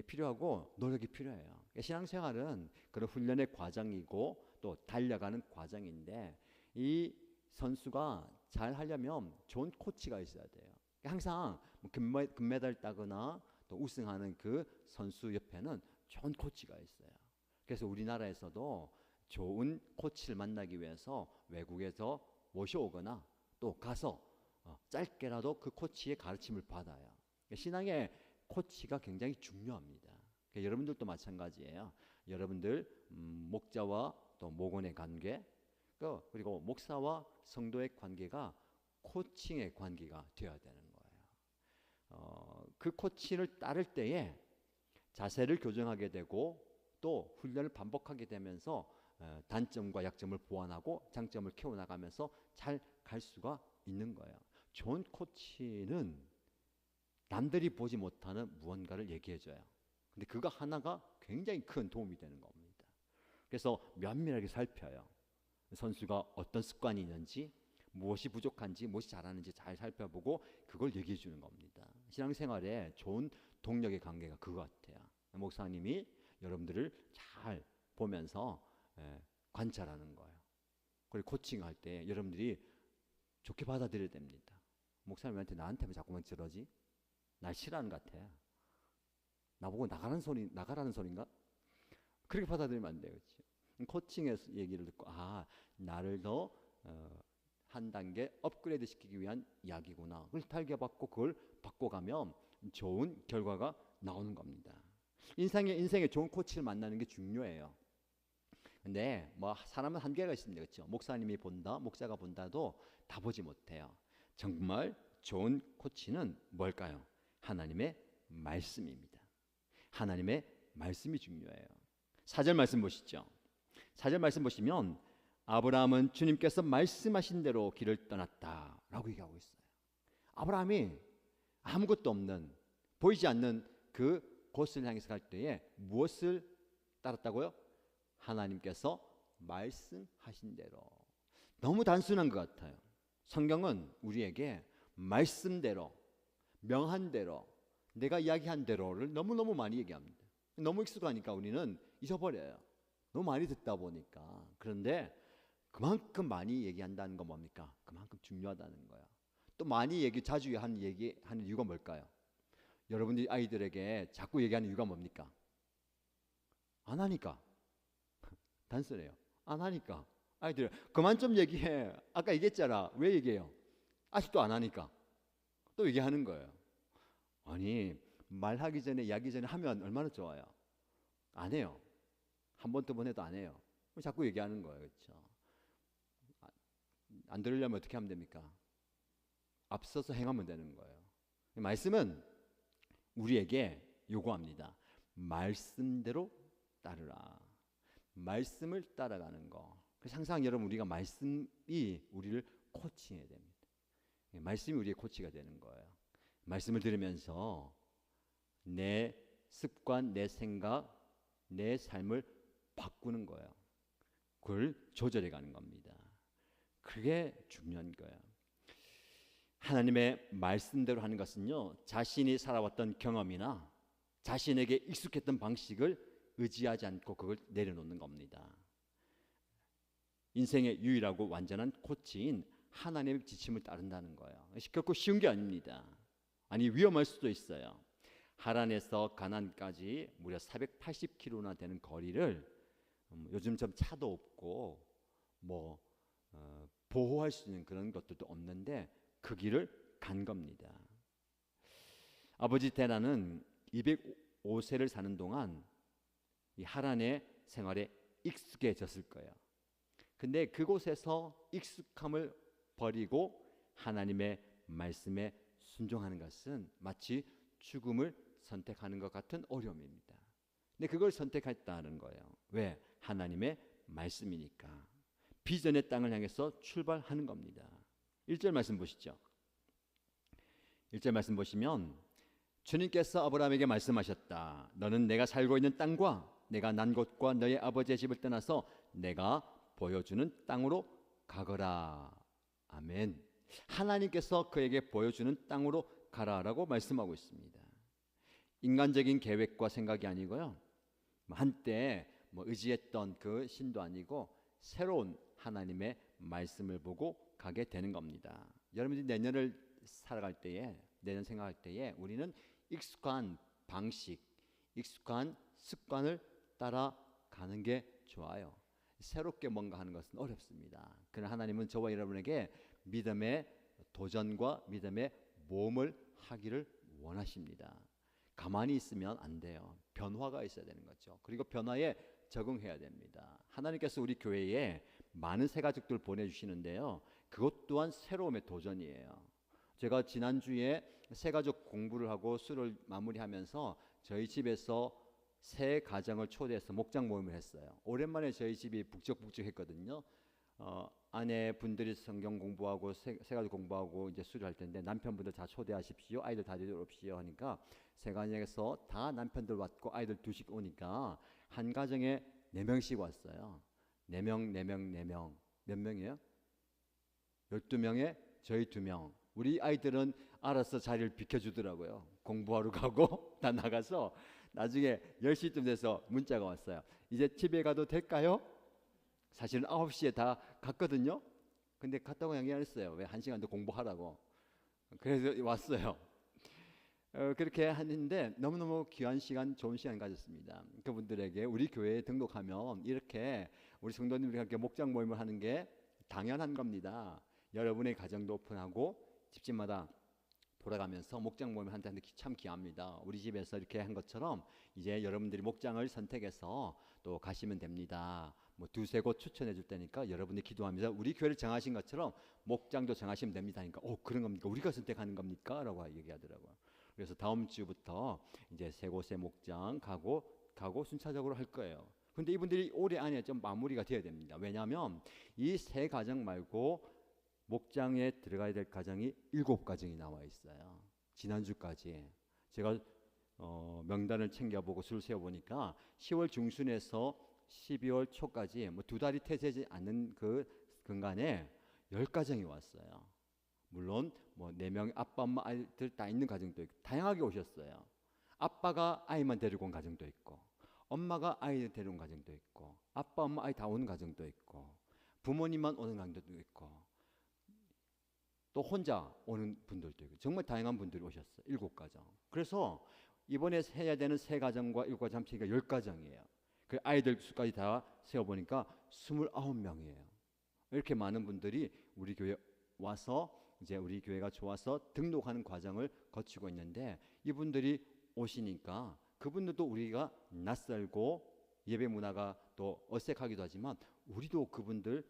필요하고 노력이 필요해요. 신앙생활은 그런 훈련의 과정이고 또 달려가는 과정인데, 이 선수가 잘 하려면 좋은 코치가 있어야 돼요. 항상 금메달 따거나 또 우승하는 그 선수 옆에는 좋은 코치가 있어요. 그래서 우리나라에서도 좋은 코치를 만나기 위해서 외국에서 모셔오거나 또 가서 짧게라도 그 코치의 가르침을 받아요. 신앙의 코치가 굉장히 중요합니다. 여러분들도 마찬가지예요. 여러분들 목자와 또 목원의 관계, 그리고 목사와 성도의 관계가 코칭의 관계가 되어야 되는 거예요. 그 코치를 따를 때에 자세를 교정하게 되고 또 훈련을 반복하게 되면서 단점과 약점을 보완하고 장점을 키워나가면서 잘 갈 수가 있는 거예요. 좋은 코치는 남들이 보지 못하는 무언가를 얘기해줘요. 근데 그거 하나가 굉장히 큰 도움이 되는 겁니다. 그래서 면밀하게 살펴요. 선수가 어떤 습관이 있는지, 무엇이 부족한지, 무엇이 잘하는지 잘 살펴보고 그걸 얘기해 주는 겁니다. 신앙생활에 좋은 동력의 관계가 그거 같아요. 목사님이 여러분들을 잘 보면서 관찰하는 거예요. 그리고 코칭할 때 여러분들이 좋게 받아들여야 됩니다. 목사님한테 나한테만 자꾸만 저러지? 날 싫어하는 것 같아. 나보고 나가라는 소린가? 그렇게 받아들이면 안 돼요. 그렇지? 코칭에서 얘기를 듣고 나를 더 한 단계 업그레이드 시키기 위한 이야기구나. 그걸 달겨받고 그걸 바꿔가면 좋은 결과가 나오는 겁니다. 인생에 좋은 코치를 만나는 게 중요해요. 근데 사람은 한계가 있습니다. 그렇죠? 목사님이 본다, 목자가 본다도 다 보지 못해요. 정말 좋은 코치는 뭘까요? 하나님의 말씀입니다. 하나님의 말씀이 중요해요. 4절 말씀 보시죠. 4절 말씀 보시면 아브라함은 주님께서 말씀하신 대로 길을 떠났다라고 얘기하고 있어요. 아브라함이 아무것도 없는, 보이지 않는 그 곳을 향해서 갈 때에 무엇을 따랐다고요? 하나님께서 말씀하신 대로. 너무 단순한 것 같아요. 성경은 우리에게 말씀대로, 명한 대로, 내가 이야기한 대로를 너무너무 많이 얘기합니다. 너무 익숙하니까 우리는 잊어버려요. 너무 많이 듣다 보니까. 그런데 그만큼 많이 얘기한다는 건 뭡니까? 그만큼 중요하다는 거야. 또 많이 자주 얘기하는 이유가 뭘까요? 여러분들이 아이들에게 자꾸 얘기하는 이유가 뭡니까? 안 하니까. 단순해요. 안 하니까. 아이들 그만 좀 얘기해. 아까 얘기했잖아. 왜 얘기해요? 아직도 안 하니까. 또 얘기하는 거예요. 아니, 말하기 전에, 이야기 전에 하면 얼마나 좋아요. 안 해요. 한 번, 두 번 해도 안 해요. 자꾸 얘기하는 거예요. 그렇죠? 안 들으려면 어떻게 하면 됩니까? 앞서서 행하면 되는 거예요. 말씀은 우리에게 요구합니다. 말씀대로 따르라. 말씀을 따라가는 거. 그래서 항상 여러분, 우리가 말씀이 우리를 코치해야 됩니다. 말씀이 우리의 코치가 되는 거예요. 말씀을 들으면서 내 습관, 내 생각, 내 삶을 바꾸는 거예요. 그걸 조절해 가는 겁니다. 그게 중요한 거예요. 하나님의 말씀대로 하는 것은요, 자신이 살아왔던 경험이나 자신에게 익숙했던 방식을 의지하지 않고 그걸 내려놓는 겁니다. 인생의 유일하고 완전한 코치인 하나님의 지침을 따른다는 거예요. 결코 쉬운 게 아닙니다. 아니, 위험할 수도 있어요. 하란에서 가나안까지 무려 480km나 되는 거리를 요즘처럼 차도 없고 보호할 수 있는 그런 것들도 없는데 그 길을 간 겁니다. 아버지 테라는 205세를 사는 동안 이 하란의 생활에 익숙해졌을 거예요. 근데 그곳에서 익숙함을 버리고 하나님의 말씀에 순종하는 것은 마치 죽음을 선택하는 것 같은 어려움입니다. 근데 그걸 선택했다는 거예요. 왜? 하나님의 말씀이니까 비전의 땅을 향해서 출발하는 겁니다. 1절 말씀 보시죠. 1절 말씀 보시면 주님께서 아브라함에게 말씀하셨다. 너는 내가 살고 있는 땅과 내가 난 곳과 너의 아버지의 집을 떠나서 내가 보여주는 땅으로 가거라. 아멘. 하나님께서 그에게 보여주는 땅으로 가라라고 말씀하고 있습니다. 인간적인 계획과 생각이 아니고요. 한때 의지했던 그 신도 아니고 새로운 하나님의 말씀을 보고 가게 되는 겁니다. 여러분들이 내년을 살아갈 때에, 내년 생각할 때에 우리는 익숙한 방식, 익숙한 습관을 따라가는 게 좋아요. 새롭게 뭔가 하는 것은 어렵습니다. 그러나 하나님은 저와 여러분에게 믿음의 도전과 믿음의 모험을 하기를 원하십니다. 가만히 있으면 안 돼요. 변화가 있어야 되는 거죠. 그리고 변화에 적응해야 됩니다. 하나님께서 우리 교회에 많은 새 가족들 보내주시는데요. 그것 또한 새로움의 도전이에요. 제가 지난주에 새 가족 공부를 하고 수를 마무리하면서 저희 집에서 새 가정을 초대해서 목장 모임을 했어요. 오랜만에 저희 집이 북적북적했거든요. 아내분들이 성경 공부하고 새 가족 공부하고 이제 수료할 텐데 남편분들 다 초대하십시오. 아이들 다 데려오십시오 하니까 새 가정에서 다 남편들 왔고 아이들 둘씩 오니까 한 가정에 4명씩 왔어요. 4명. 몇 명이에요? 12명에 저희 2명. 우리 아이들은 알아서 자리를 비켜주더라고요. 공부하러 가고 다 나가서 나중에 10시쯤 돼서 문자가 왔어요. 이제 집에 가도 될까요? 사실은 9시에 다 갔거든요. 근데 갔다고 얘기 안 했어요. 왜 1시간 더 공부하라고. 그래서 왔어요. 그렇게 하는데 너무너무 귀한 시간, 좋은 시간 가졌습니다. 그분들에게 우리 교회에 등록하면 이렇게 우리 성도님들과 함께 목장 모임을 하는 게 당연한 겁니다. 여러분의 가정도 오픈하고 집집마다 돌아가면서 목장 모임을 한다는 게 참 귀합니다. 우리 집에서 이렇게 한 것처럼 이제 여러분들이 목장을 선택해서 또 가시면 됩니다. 2-3 곳 추천해 줄 테니까 여러분이 기도하면서 우리 교회를 정하신 것처럼 목장도 정하시면 됩니다. 그러니까 그런 겁니까? 우리가 선택하는 겁니까? 라고 얘기하더라고요. 그래서 다음 주부터 이제 3 곳의 목장 가고 순차적으로 할 거예요. 근데 이분들이 올해 안에 좀 마무리가 돼야 됩니다. 왜냐하면 이 3 가정 말고 목장에 들어가야 될 가정이 7가정이 나와 있어요. 지난주까지 제가 명단을 챙겨보고 줄 세어보니까 10월 중순에서 12월 초까지 2달이 태세지 않는 그 근간에 10가정이 왔어요. 물론 4명 아빠 엄마 아이들 다 있는 가정도 있고 다양하게 오셨어요. 아빠가 아이만 데리고 온 가정도 있고 엄마가 아이를 데려온 가정도 있고 아빠 엄마 아이 다 오는 가정도 있고 부모님만 오는 가정도 있고 또 혼자 오는 분들도 있고 정말 다양한 분들이 오셨어요. 7가정. 그래서 이번에 해야 되는 3가정과 7가정 합치니까 10가정이에요. 그 아이들 수까지 다 세어보니까 29명이에요. 이렇게 많은 분들이 우리 교회 와서 이제 우리 교회가 좋아서 등록하는 과정을 거치고 있는데 이분들이 오시니까 그분들도 우리가 낯설고 예배 문화가 또 어색하기도 하지만 우리도 그분들이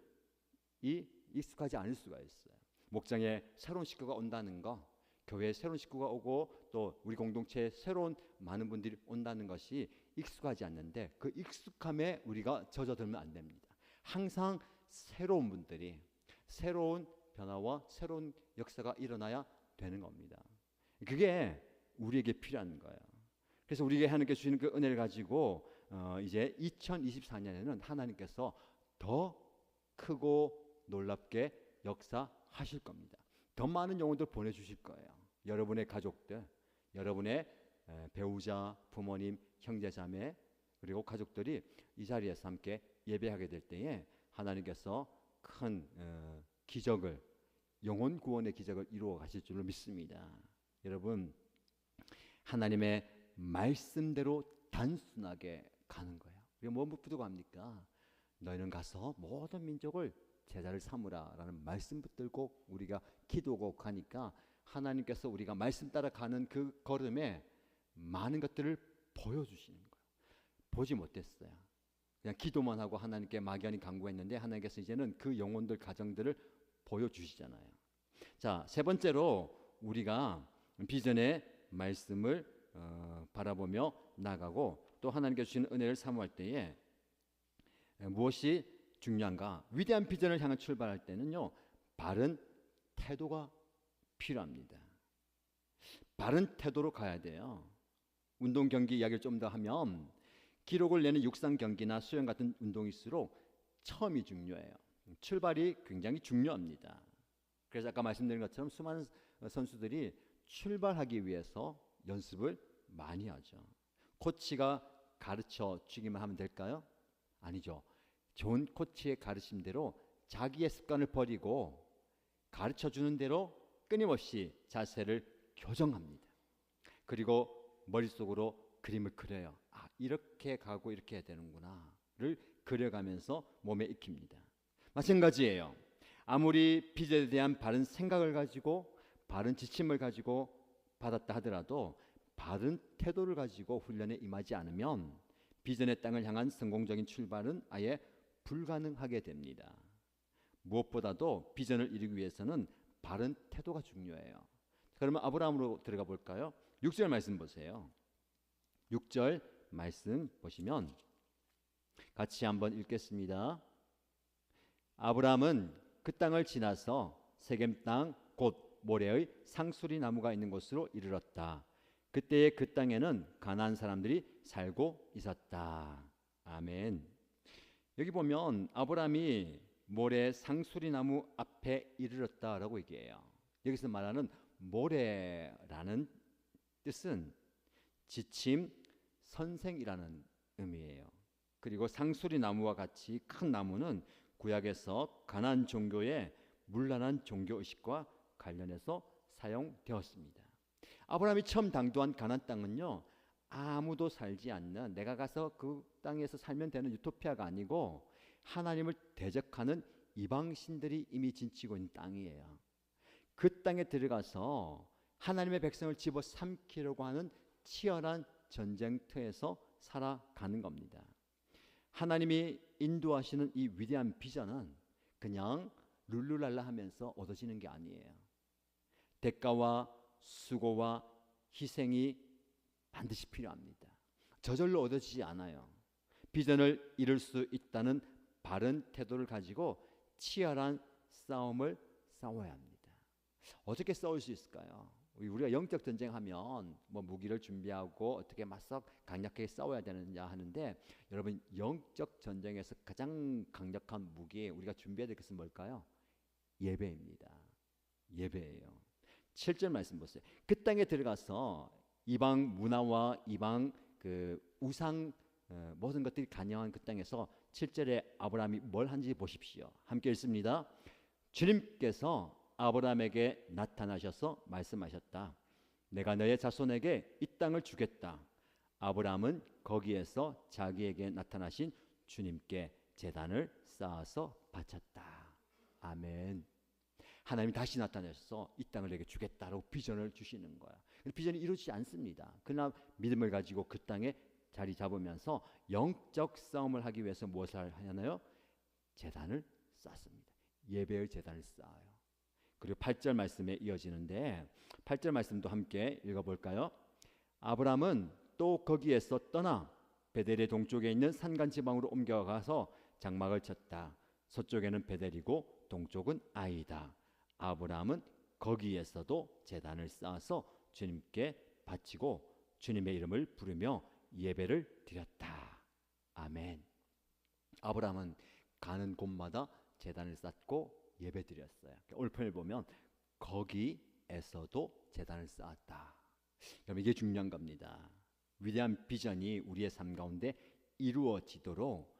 익숙하지 않을 수가 있어요. 목장에 새로운 식구가 온다는 거, 교회에 새로운 식구가 오고 또 우리 공동체에 새로운 많은 분들이 온다는 것이 익숙하지 않는데 그 익숙함에 우리가 젖어들면 안 됩니다. 항상 새로운 분들이 새로운 변화와 새로운 역사가 일어나야 되는 겁니다. 그게 우리에게 필요한 거예요. 그래서 우리에게 하나님께 주시는 그 은혜를 가지고 이제 2024년에는 하나님께서 더 크고 놀랍게 역사하실 겁니다. 더 많은 영혼들 보내주실 거예요. 여러분의 가족들, 여러분의 배우자, 부모님, 형제자매 그리고 가족들이 이 자리에서 함께 예배하게 될 때에 하나님께서 큰 기적을, 영혼 구원의 기적을 이루어 가실 줄로 믿습니다. 여러분, 하나님의 말씀대로 단순하게 가는 거예요. 우리가 뭐 부족합니까? 너희는 가서 모든 민족을 제자를 삼으라 라는 말씀 붙들고 우리가 기도하고 가니까 하나님께서 우리가 말씀 따라 가는 그 걸음에 많은 것들을 보여주시는 거예요. 보지 못했어요. 그냥 기도만 하고 하나님께 막연히 간구했는데 하나님께서 이제는 그 영혼들 가정들을 보여주시잖아요. 자, 3번째로 우리가 비전의 말씀을 바라보며 나가고 또 하나님께 주시는 은혜를 사모할 때에 무엇이 중요한가? 위대한 비전을 향해 출발할 때는요, 바른 태도가 필요합니다. 바른 태도로 가야 돼요. 운동 경기 이야기를 좀 더 하면 기록을 내는 육상 경기나 수영 같은 운동일수록 처음이 중요해요. 출발이 굉장히 중요합니다. 그래서 아까 말씀드린 것처럼 수많은 선수들이 출발하기 위해서 연습을 많이 하죠. 코치가 가르쳐 주기만 하면 될까요? 아니죠. 좋은 코치의 가르침대로 자기의 습관을 버리고 가르쳐 주는 대로 끊임없이 자세를 교정합니다. 그리고 머릿속으로 그림을 그려요. 아, 이렇게 가고 이렇게 해야 되는구나를 그려가면서 몸에 익힙니다. 마찬가지예요. 아무리 비전에 대한 바른 생각을 가지고 바른 지침을 가지고 받았다 하더라도 바른 태도를 가지고 훈련에 임하지 않으면 비전의 땅을 향한 성공적인 출발은 아예 불가능하게 됩니다. 무엇보다도 비전을 이루기 위해서는 바른 태도가 중요해요. 그러면 아브라함으로 들어가 볼까요? 6절 말씀 보세요. 6절 말씀 보시면 같이 한번 읽겠습니다. 아브라함은 그 땅을 지나서 세겜 땅 곧 모레의 상수리 나무가 있는 곳으로 이르렀다. 그때의 그 땅에는 가나안 사람들이 살고 있었다. 아멘. 여기 보면 아브라함이 모래 상수리 나무 앞에 이르렀다라고 얘기해요. 여기서 말하는 모래라는 뜻은 지침, 선생이라는 의미예요. 그리고 상수리 나무와 같이 큰 나무는 구약에서 가나안 종교의 문란한 종교 의식과 관련해서 사용되었습니다. 아브라함이 처음 당도한 가나안 땅은요, 아무도 살지 않는, 내가 가서 그 땅에서 살면 되는 유토피아가 아니고 하나님을 대적하는 이방 신들이 이미 진치고 있는 땅이에요. 그 땅에 들어가서 하나님의 백성을 집어삼키려고 하는 치열한 전쟁터에서 살아가는 겁니다. 하나님이 인도하시는 이 위대한 비전은 그냥 룰루랄라 하면서 얻어지는 게 아니에요. 대가와 수고와 희생이 반드시 필요합니다. 저절로 얻어지지 않아요. 비전을 이룰 수 있다는 바른 태도를 가지고 치열한 싸움을 싸워야 합니다. 어떻게 싸울 수 있을까요? 우리가 영적 전쟁하면 뭐 무기를 준비하고 어떻게 맞서 강력하게 싸워야 되느냐 하는데, 여러분 영적 전쟁에서 가장 강력한 무기 우리가 준비해야 될 것은 뭘까요? 예배입니다. 예배예요. 7절 말씀 보세요. 그 땅에 들어가서 이방 문화와 이방 그 우상 모든 것들이 간영한 그 땅에서 7절에 아브라함이 뭘 한지 보십시오. 함께 읽습니다. 주님께서 아브라함에게 나타나셔서 말씀하셨다. 내가 너의 자손에게 이 땅을 주겠다. 아브라함은 거기에서 자기에게 나타나신 주님께 제단을 쌓아서 바쳤다. 아멘. 하나님이 다시 나타나셔서 이 땅을 내게 주겠다라고 비전을 주시는 거야. 비전이 이루어지지 않습니다. 그러나 믿음을 가지고 그 땅에 자리 잡으면서 영적 싸움을 하기 위해서 무엇을 하냐나요? 제단을 쌓습니다. 예배의 제단을 쌓아요. 그리고 8절 말씀에 이어지는데 8절 말씀도 함께 읽어볼까요? 아브라함은 또 거기에서 떠나 베델의 동쪽에 있는 산간 지방으로 옮겨가서 장막을 쳤다. 서쪽에는 베델이고 동쪽은 아이다. 아브라함은 거기에서도 제단을 쌓아서 주님께 바치고 주님의 이름을 부르며 예배를 드렸다. 아멘. 아브라함은 가는 곳마다 제단을 쌓고 예배 드렸어요. 오늘 편을 보면 거기에서도 제단을 쌓았다. 그럼 이게 중요한 겁니다. 위대한 비전이 우리의 삶 가운데 이루어지도록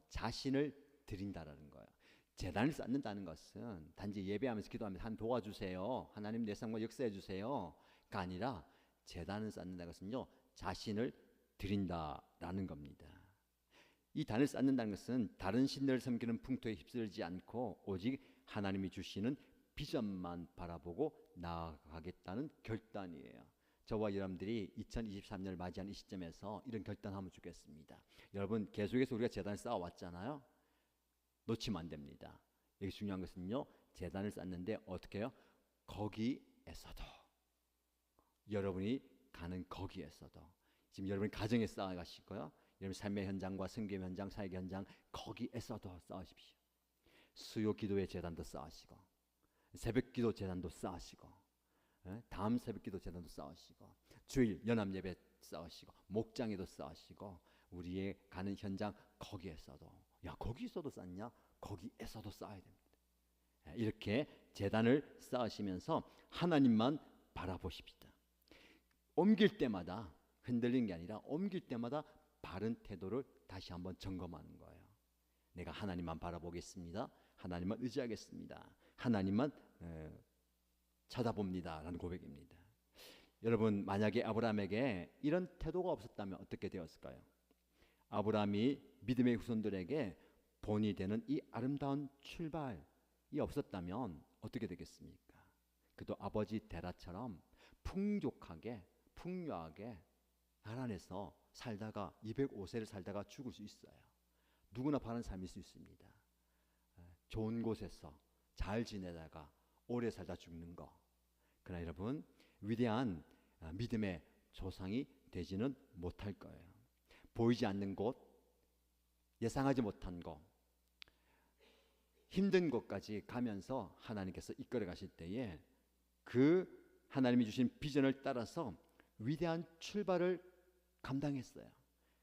자신을 드린다라는 거예요. 제단을 쌓는다는 것은 단지 예배하면서 기도하면서 한 도와주세요, 하나님 내 삶과 역사해 주세요가 아니라 제단을 쌓는다는 것은요, 자신을 드린다라는 겁니다. 이 단을 쌓는다는 것은 다른 신들을 섬기는 풍토에 휩쓸지 않고 오직 하나님이 주시는 비전만 바라보고 나아가겠다는 결단이에요. 저와 여러분들이 2023년을 맞이하는 이 시점에서 이런 결단하면 좋겠습니다. 여러분 계속해서 우리가 제단을 쌓아왔잖아요. 놓치면 안 됩니다. 여기 중요한 것은요, 제단을 쌓는데 어떻게 해요? 거기에서도, 여러분이 가는 거기에서도, 지금 여러분이 가정에 쌓아가시고요, 여러분 삶의 현장과 선교 현장, 사역 현장 거기에서도 쌓으십시오. 수요 기도의 재단도 쌓으시고 새벽 기도 재단도 쌓으시고 다음 새벽 기도 재단도 쌓으시고 주일 연합 예배 쌓으시고 목장에도 쌓으시고 우리의 가는 현장 거기에서도 야 거기서도 쌓냐? 거기에서도 쌓아야 됩니다. 이렇게 재단을 쌓으시면서 하나님만 바라보십시다. 옮길 때마다 흔들리는 게 아니라 옮길 때마다 바른 태도를 다시 한번 점검하는 거예요. 내가 하나님만 바라보겠습니다. 하나님만 의지하겠습니다. 하나님만 찾아봅니다 라는 고백입니다. 여러분 만약에 아브라함에게 이런 태도가 없었다면 어떻게 되었을까요? 아브라함이 믿음의 후손들에게 본이 되는 이 아름다운 출발이 없었다면 어떻게 되겠습니까? 그도 아버지 데라처럼 풍족하게 풍요하게 가난해서 살다가 205세를 살다가 죽을 수 있어요. 누구나 바른 삶일 수 있습니다. 좋은 곳에서 잘 지내다가 오래 살다 죽는 거. 그러나 여러분 위대한 믿음의 조상이 되지는 못할 거예요. 보이지 않는 곳, 예상하지 못한 곳, 힘든 곳까지 가면서 하나님께서 이끌어 가실 때에 그 하나님이 주신 비전을 따라서 위대한 출발을 감당했어요.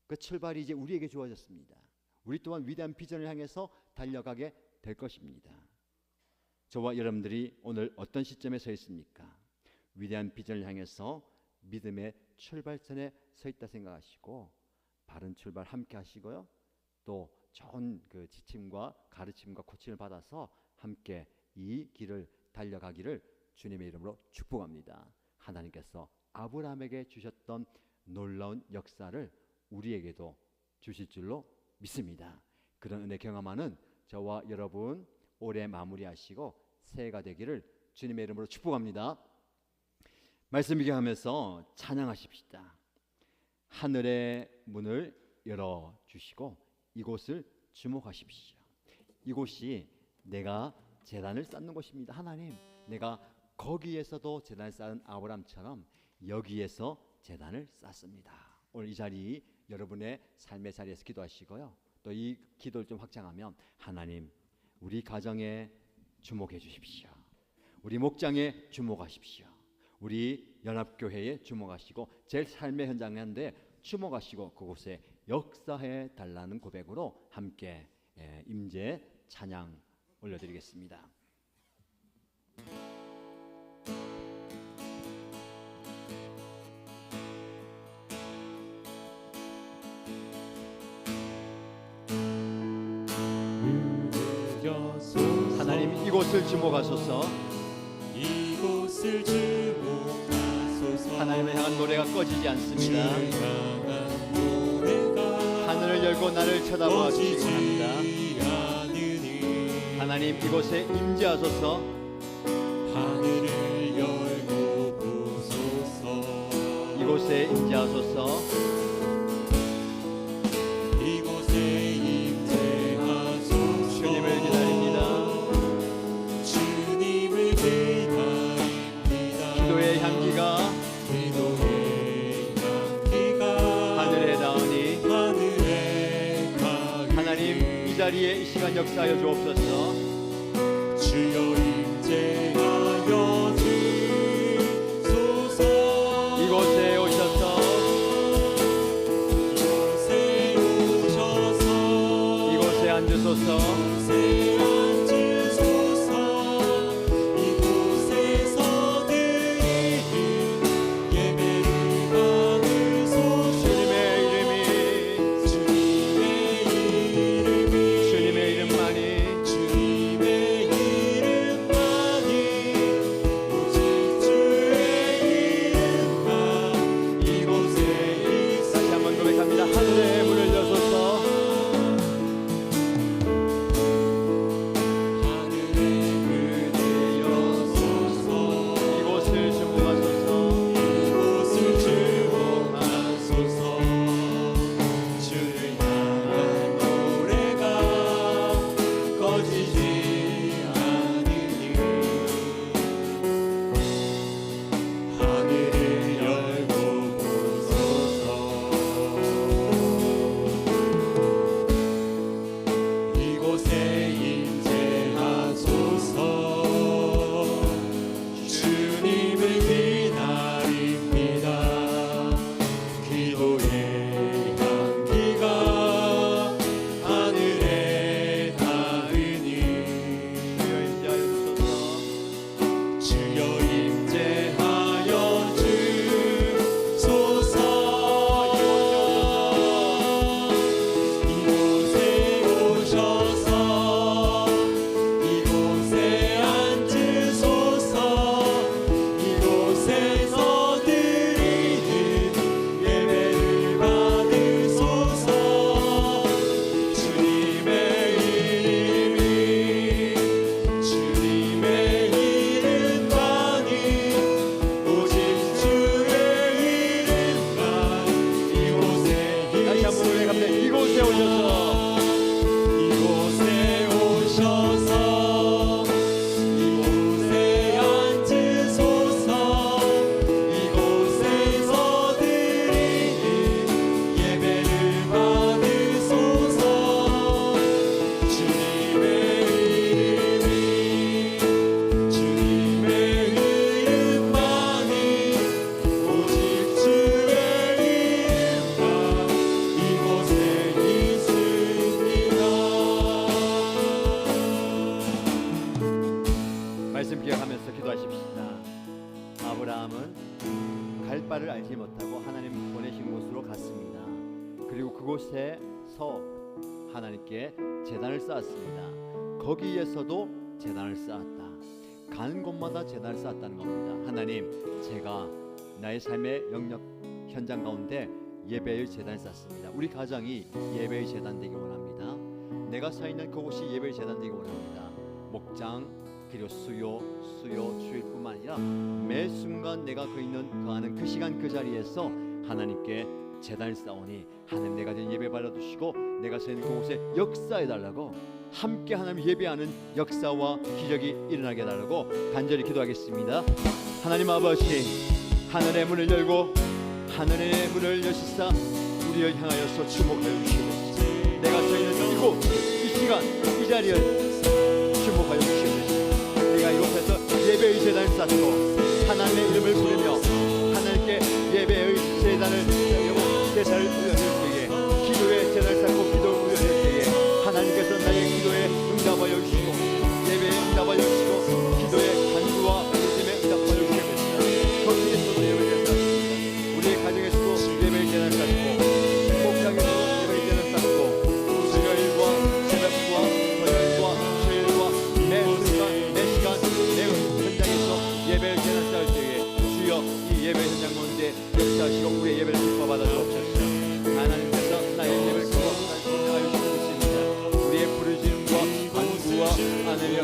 그 출발이 이제 우리에게 주어졌습니다. 우리 또한 위대한 비전을 향해서 달려가게 될 것입니다. 저와 여러분들이 오늘 어떤 시점에 서 있습니까? 위대한 비전을 향해서 믿음의 출발선에 서 있다 생각하시고 바른 출발 함께 하시고요. 또 좋은 그 지침과 가르침과 코칭을 받아서 함께 이 길을 달려가기를 주님의 이름으로 축복합니다. 하나님께서 아브라함에게 주셨던 놀라운 역사를 우리에게도 주실 줄로 믿습니다. 그런 은혜 경험하는 저와 여러분 올해 마무리하시고 새해가 되기를 주님의 이름으로 축복합니다. 말씀 기도하면서 찬양하십시다. 하늘의 문을 열어주시고 이곳을 주목하십시오. 이곳이 내가 제단을 쌓는 곳입니다. 하나님, 내가 거기에서도 제단을 쌓은 아브라함처럼 여기에서 제단을 쌓습니다. 오늘 이 자리 여러분의 삶의 자리에서 기도하시고요. 또 이 기도를 좀 확장하면 하나님, 우리 가정에 주목해 주십시오. 우리 목장에 주목하십시오. 우리 연합교회에 주목하시고 제 삶의 현장인데 주목하시고 그곳에 역사해 달라는 고백으로 함께 임재 찬양 올려드리겠습니다. 하나님 이곳을 주목하소서. 이곳을 주목하소서. 하나님을 향한 노래가 꺼지지 않습니다. 하늘을 열고 나를 쳐다보아 주시기 합니다. 하나님 이곳에 임재하소서. 하늘을 열고 보소서. 이곳에 임재하소서. 이곳에 임재하소서. 주님을 기다립니다. 주님을 기다립니다. 기도의 향기가 기도의 향기가 하늘에 닿으니 하늘에 닿으니 하나님 이 자리에 이 시간 역사하여 주옵소서. 주여 임재하여 주소서. 이곳에 오셔서 이곳에 오셔서 이곳에 앉으소서. 이곳에 앉으소서. 이곳에서 드리는 예배를 받으소서. 주님의 이름이 주님의 이름이 주님의 이름만이 주님의 말씀 기억하면서 기도하십시다. 아브라함은 갈 바를 알지 못하고 하나님 보내신 곳으로 갔습니다. 그리고 그곳에서 하나님께 제단을 쌓았습니다. 거기에서도 제단을 쌓았다. 가는 곳마다 제단을 쌓았다는 겁니다. 하나님, 제가 나의 삶의 영역 현장 가운데 예배의 제단을 쌓습니다. 우리 가정이 예배의 제단 되기 원합니다. 내가 서 있는 그곳이 예배의 제단 되기 원합니다. 목장 그리고 수요 주일뿐만 아니라 매 순간 내가 거하는 그 시간 그 자리에서 하나님께 제단을 쌓으니 하나님, 내가 된 예배 받아주시고 내가 서 있는 그곳에 역사해 달라고, 함께 하나님 예배하는 역사와 기적이 일어나게 해달라고 간절히 기도하겠습니다. 하나님 아버지, 하늘의 문을 열고 하늘의 문을 여시사 우리를 향하여서 주목하여 주시고, 내가 서 있는 이곳 이 시간 이 자리를 주목하여 주시고, 내가 이곳에서 예배의 제단을 쌓고 하나님의 이름을 부르며 하나님께 예배의 제단을 제사를 올려드릴 때에, 기도의 제단을 쌓고 기도를 올려드릴 때에 하나님께서 나의 기도에 응답하여 주시고, 예배에 응답하여 주시고, 기도의 간구와 예배에 응답하여 주시겠습니다. 거기에서도 예배를 쌓습니다. 우리의 가정에서도 예배의 제단을 쌓고, 목장에서도 예배의 제단을 쌓고, 수요일과 새벽과 토요일과 수요일과 매 순간 매 시간 매 현장에서 예배의 제단을 쌓을 때에 주여 이 예배 현장 가운데 역사하시고 우리의 예배를 기뻐 받아 주옵소서. 하나님께서 나의 예배를 기뻐 받아 주시옵소서. 우리의 부르짖음과 간구와 하나님을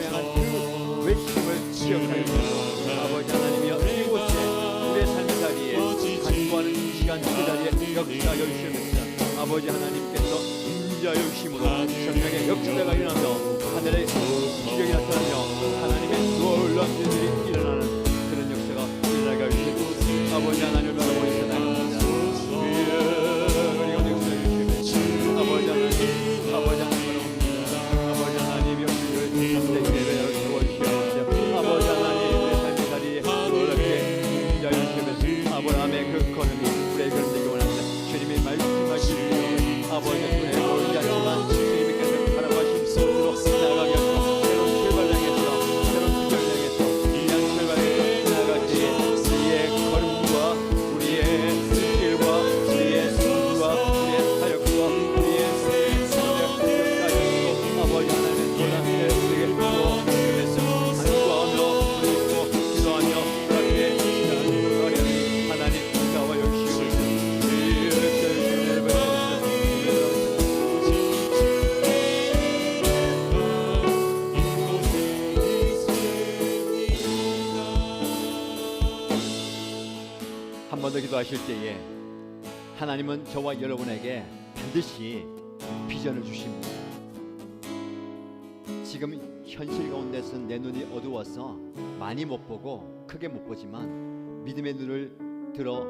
향한 그 외침을 기억하여 주시고, 아버지 하나님이여, 이곳에 우리의 삶의 자리에 간구하는 이 시간 그 자리에 역사하여 주시옵소서. 아버지 하나님께서 인자하여 주심으로 성령의 역사가 일어나며 하늘의 기적이 나타나며 하나님의 놀라운 일들이 일어나는 그런 역사가 일어나게 하시고, 아버지 하나님을 바라보니 세상입니다. 그리고 역사해 주시옵소서. 아버지 하나님, 아버지 하나님 바라봅니다. 아버지 하나님 역사를 담대히 예배를 세워주시옵소서. 아버지 하나님, 내 삶의 자리에 놀랍게 인자하여 주시옵소서. 아브라함의 그 걸음이 우리의 걸음 되기 원합니다. 주님의 말씀하시기로 아버지 눈에 보이지 않지만 주님께서 바라보신 손으로 나아가게 하시고, 새로운 출발을 향해서 새로운 기적을 향해서 위대한 출발을 나아가기 위해 우리의 걸음과 우리의 길과 우리의 눈과 우리의 사역과 우리의 역사하시고, 아버지 하나님의 놀라운 은혜를 우리에게 부어주시면서 간구하며 부르짖고 기도하며 그렇게 하나님 응답하여 주시옵소서. 한 번 더 기도하실 때에 하나님은 저와 여러분에게 반드시 비전을 주십니다. 지금 현실 가운데서 내 눈이 어두워서 많이 못 보고 크게 못 보지만 믿음의 눈을 들어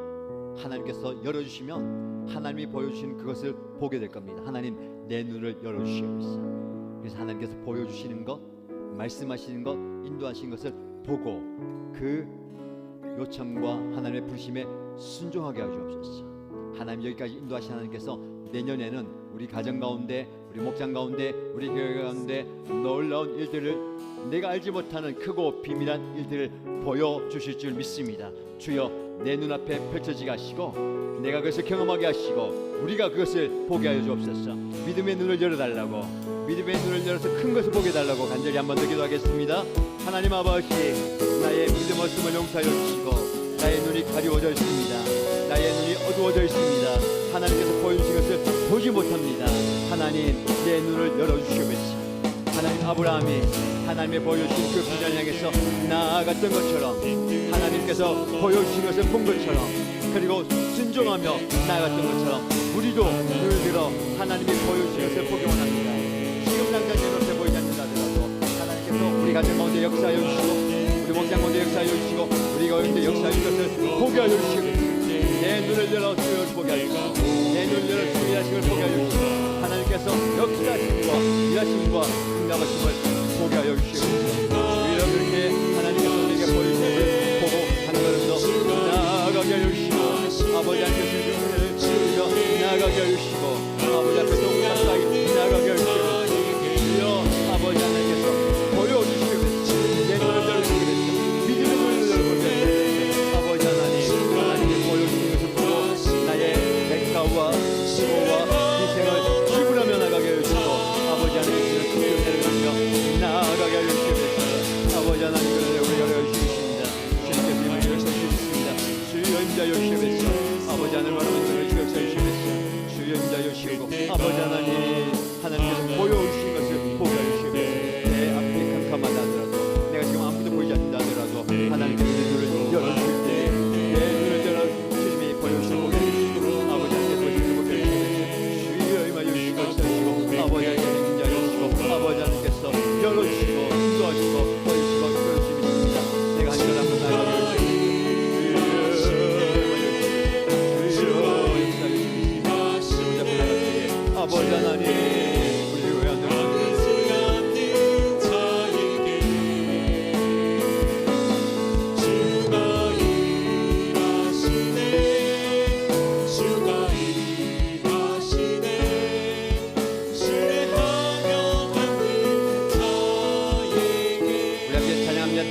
하나님께서 열어주시면 하나님이 보여주시는 그것을 보게 될 겁니다. 하나님, 내 눈을 열어주시옵소서. 그래서 하나님께서 보여주시는 것, 말씀하시는 것, 인도하시는 것을 보고 그 요청과 하나님의 부르심에 순종하게 하시옵소서. 하나님, 여기까지 인도하신 하나님께서 내년에는 우리 가정 가운데, 우리 목장 가운데, 우리 교회 가운데 놀라운 일들을, 내가 알지 못하는 크고 비밀한 일들을 보여주실 줄 믿습니다. 주여, 내 눈앞에 펼쳐지게 하시고 내가 그것을 경험하게 하시고 우리가 그것을 보게 하여 주옵소서. 믿음의 눈을 열어달라고, 믿음의 눈을 열어서 큰 것을 보게 해달라고 간절히 한 번 더 기도하겠습니다. 하나님 아버지, 나의 믿음 없음을 용서하여 주시고 나의 눈이 가리워져 있습니다. 나의 눈이 어두워져 있습니다. 하나님께서 보여주신 것을 보지 못합니다. 하나님, 내 눈을 열어주시옵소서. 하나님, 아브라함이 하나님의 보여주신 그 비전을 향해서 나아갔던 것처럼, 하나님께서 보여주신 것을 본 것처럼, 그리고 순종하며 나아갔던 것처럼 우리도 눈을 들어 하나님이 보여주신 것을 보기 원합니다. 지금 당장 내 눈에 보이지 않는다더라도 하나님께서 우리 가정 가운데 역사하여 주시고 우리 목장 가운데 역사하여 주시고 우리 가운데 역사하여 주신 것을 보게 하여 주시고, 내 눈을 열어 주를 보게 하여 주시고 내 눈을 열어 주의 일하심을 보게 하여 주시고 하나님께서 역사하심과 일하심과 응답하심을 보게 하여 주시고, 우리가 그렇게 하나님께서 우리에게 보여주신 것을 보고 한 걸음 더 나아가게 하여 주시고, 아버지 하나님께서 우리를 주여 나아가게 하여 주시고, 아버지 앞에서 가까이 나아가게 하여 주시고, 주여 아버지 하나님께서 보여주시고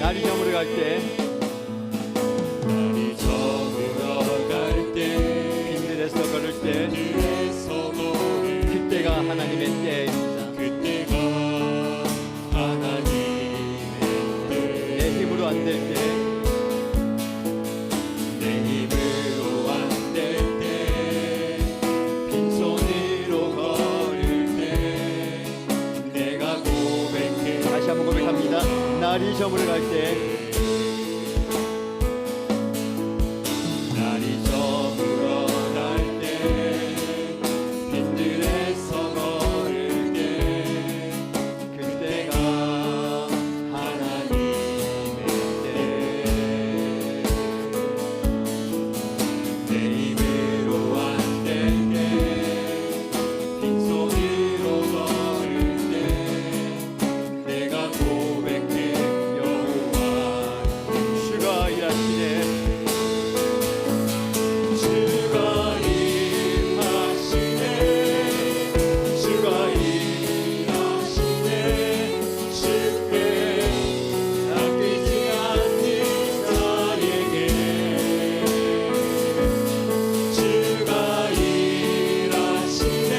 날이 저물어 갈 때 날이 저물어 갈 때 빈들에서 걸을 때 길에서 걸을 그때가 하나님의 때입니다. 그때가 하나님의 때 내 힘으로 안 될 때 내 힘으로 안 될 때 빈손으로 걸을 때 내가 고백해 다시 한번 고백합니다. 날이 저물어 갈 때 날이 저물어 갈 때 빈들에서 걸을 때 그때가 하나님의 때 내 힘으로 안 될 때 빈손으로 걸을 때 내가 고백해 여호와 주가 일하시네. 주가 일하시네 주가 일하시네 주께 아끼지 않는 자에게 주가 일하시네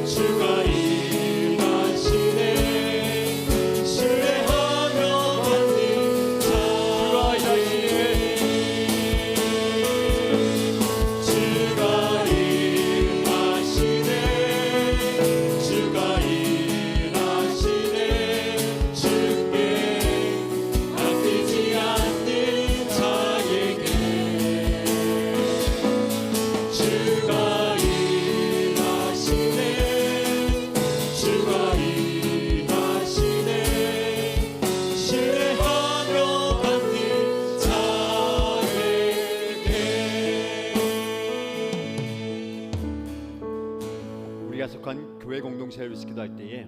주가 일하시네 신뢰하며 받는 자가 일하시네 주가 일하시네 주가 일하시네 주께 아끼지 않는 자에게 주가 일하시네 주가 일하시네 신뢰하며 받는 자에게 우리가 속한 교회 공동체를 위해서 기도할 때에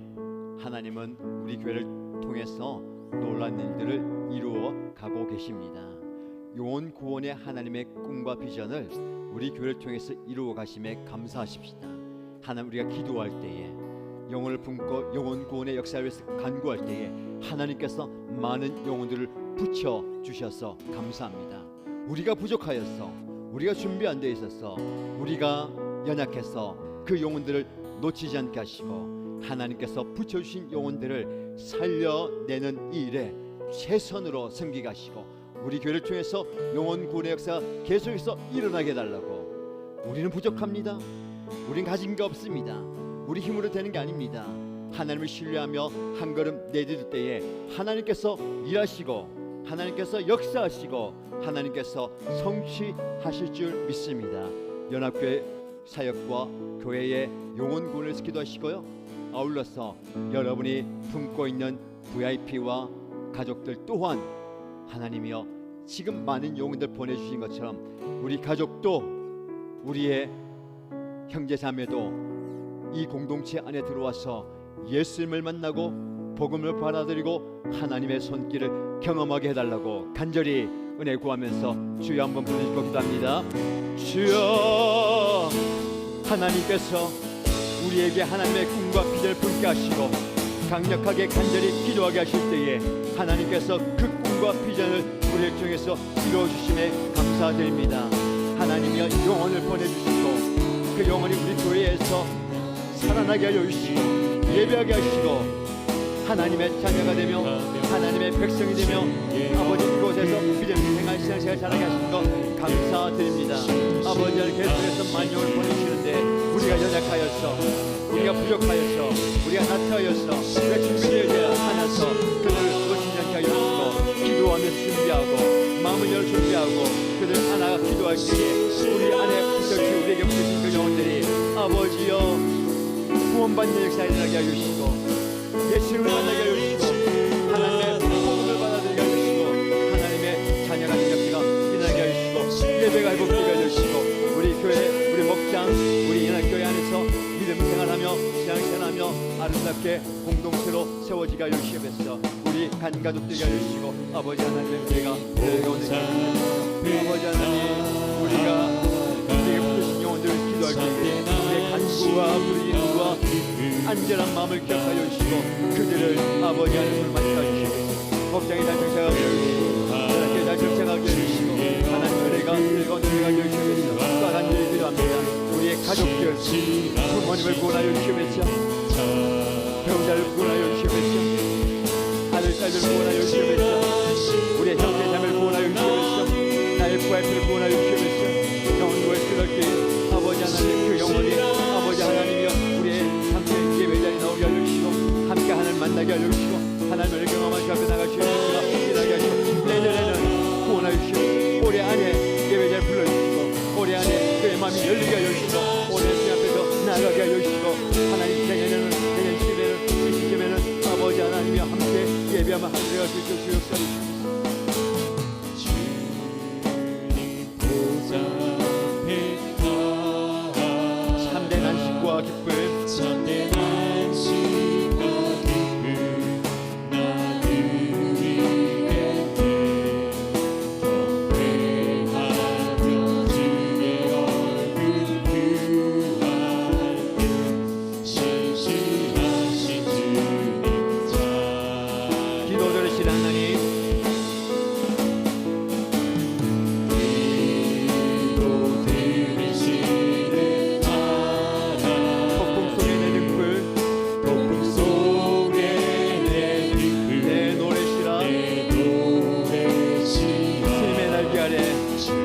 하나님은 우리 교회를 통해서 놀라운 일들을 이루어 가고 계십니다. 영혼 구원의 하나님의 꿈과 비전을 우리 교회를 통해서 이루어 가심에 감사하십시다. 하나님, 우리가 기도할 때에 영혼을 품고 영혼 구원의 역사를 위해서 간구할 때에 하나님께서 많은 영혼들을 붙여 주셔서 감사합니다. 우리가 부족하여서, 우리가 준비 안 돼 있어서, 우리가 연약해서 그 영혼들을 놓치지 않게 하시고 하나님께서 붙여주신 영혼들을 살려내는 이 일에 최선으로 섬기게 하시고 우리 교회를 통해서 영혼 구원의 역사가 계속해서 일어나게 해달라고. 우리는 부족합니다. 우린 가진 게 없습니다. 우리 힘으로 되는 게 아닙니다. 하나님을 신뢰하며 한 걸음 내디딜 때에 하나님께서 일하시고 하나님께서 역사하시고 하나님께서 성취하실 줄 믿습니다. 연합교회 사역과 교회의 영혼 구원을 위해서 기도하시고요, 아울러서 여러분이 품고 있는 VIP와 가족들 또한 하나님이여 지금 많은 영혼들 보내주신 것처럼 우리 가족도 우리의 형제자매도 이 공동체 안에 들어와서 예수님을 만나고 복음을 받아들이고 하나님의 손길을 경험하게 해달라고 간절히 은혜 구하면서 주여 한번 부르시고 기도합니다. 주여, 하나님께서 우리에게 하나님의 꿈과 비전을 품게 하시고 강력하게 간절히 기도하게 하실 때에 하나님께서 그 꿈과 비전을 우리를 통해서 이루어주심에 감사드립니다. 하나님이여 영혼을 보내주시고 그 영혼이 우리 교회에서 살아나게 하여 주시고 예배하게 하시고 하나님의 자녀가 되며 하나님의 백성이 되며 아버지 이곳에서 믿음 생활 신앙생활 잘하게 하신 것 감사드립니다. 아버지 하나님 계속해서 만영을 보내주시는데 우리가 연약하여서 우리가 부족하여서 우리가 나타하여서 우리가 준비되지 않아서 그들을 놓치지 않게 하여 주시고 기도하며 준비하고 마음을 열어 준비하고 그들 하나가 기도할 때에 우리 안에 붙여주신 우리에게 붙여주신 그 영혼들이 아버지여 구원받는 역사에 일어나게 하여 주시고 예수님을 만나게 하여 주시고 하나님의 복음을 받아들이게 하여 주시고 하나님의 자녀가 된 역사가 일어나게 하여 주시고 예배가 회복되게 하여 주시고 우리 교회 우리 목장 우리 연합교회 안에서 믿음 생활하며 신앙생활하며 아름답게 공동체로 세워지게 하여 주시옵소서. 우리 간가족들에게 하여 주시고 아버지 하나님의 은혜가 오늘 아버지 하나님 우리가 우리에게 부르신 영혼들을 기도할 때에 우리의 간구와 부르짖음과 안전한 마음을 기억하여 주시고 그들을 아버지 하나님을 만나주시옵소서. 목장이 자녀를 구원하여 주시옵소서. 배우자를 구원하여 주시옵소서. 아들 딸을 구원하여 주시옵소서. 우리의 형제 자매를 구원하여 주시옵소서. 나의 부활들을 구원하여 주시옵소서. 영혼과 그렇게 아버지 하나님 그 영혼이 아버지 하나님이여 우리의 함께 예배자리 나오게 하여 주시고 함께 하나님 만나게 하여 주시고 하나님을 경험하시고 앞에 나갈 수 있는 수가 일하게 하시고 내년에는 구원하여 주시고 올해 안에 예배자를 불러주시고 올해 안에 그의 마음이 열리게 하여 주시고 올해 주 앞에서 나가게 하여 주시고 하나님 내년 시대는 이 시점에는 아버지 하나님이 함께 예배하며 함께 갈 수 있도록 주옵소서. 참된 안식과 기쁨 참된 안식과 기쁨 나를 위해 경배하며 주의 얼굴 구할 때 신실하신 주님 잘 기도 들으신 하나님 기도 들으시는 하나님 폭풍 속에 내 등불 폭풍 속에 내 등불 내 노래시라 내 노래시라 주님의 날개 아래 주의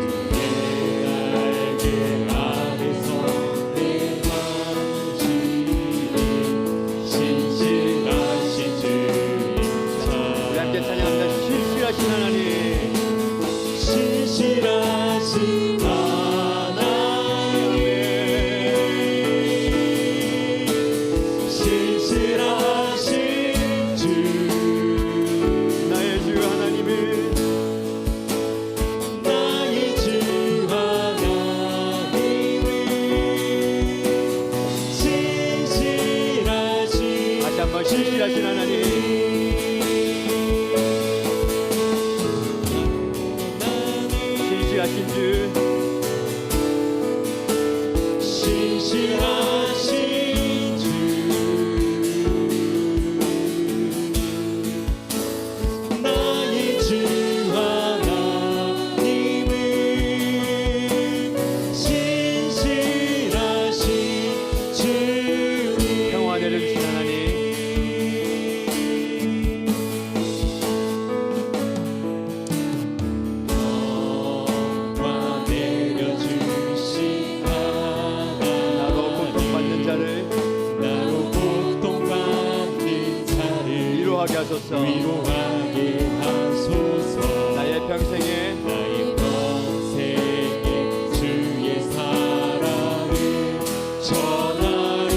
날개 아래서 내 마음을 신실하신 주님 우리 함께 찬양합니다. 신실하신 하나님 신실하신 하나님 신실하신 주 나의 주 하나님은 나의 주 하나님은 신실하신 다시 한번 신실하신 하나님 신실하신 주 신실하신 주 나의 주 하나님은 신실하신 주님 평화 내려주신 하나님 평화 내려주신 나로 고통받는 자를 나로 고통받는 자를 위로하게 하소서. 위로하게 하소서 나의 평생에 나의 평생에 주의 사랑을 전하리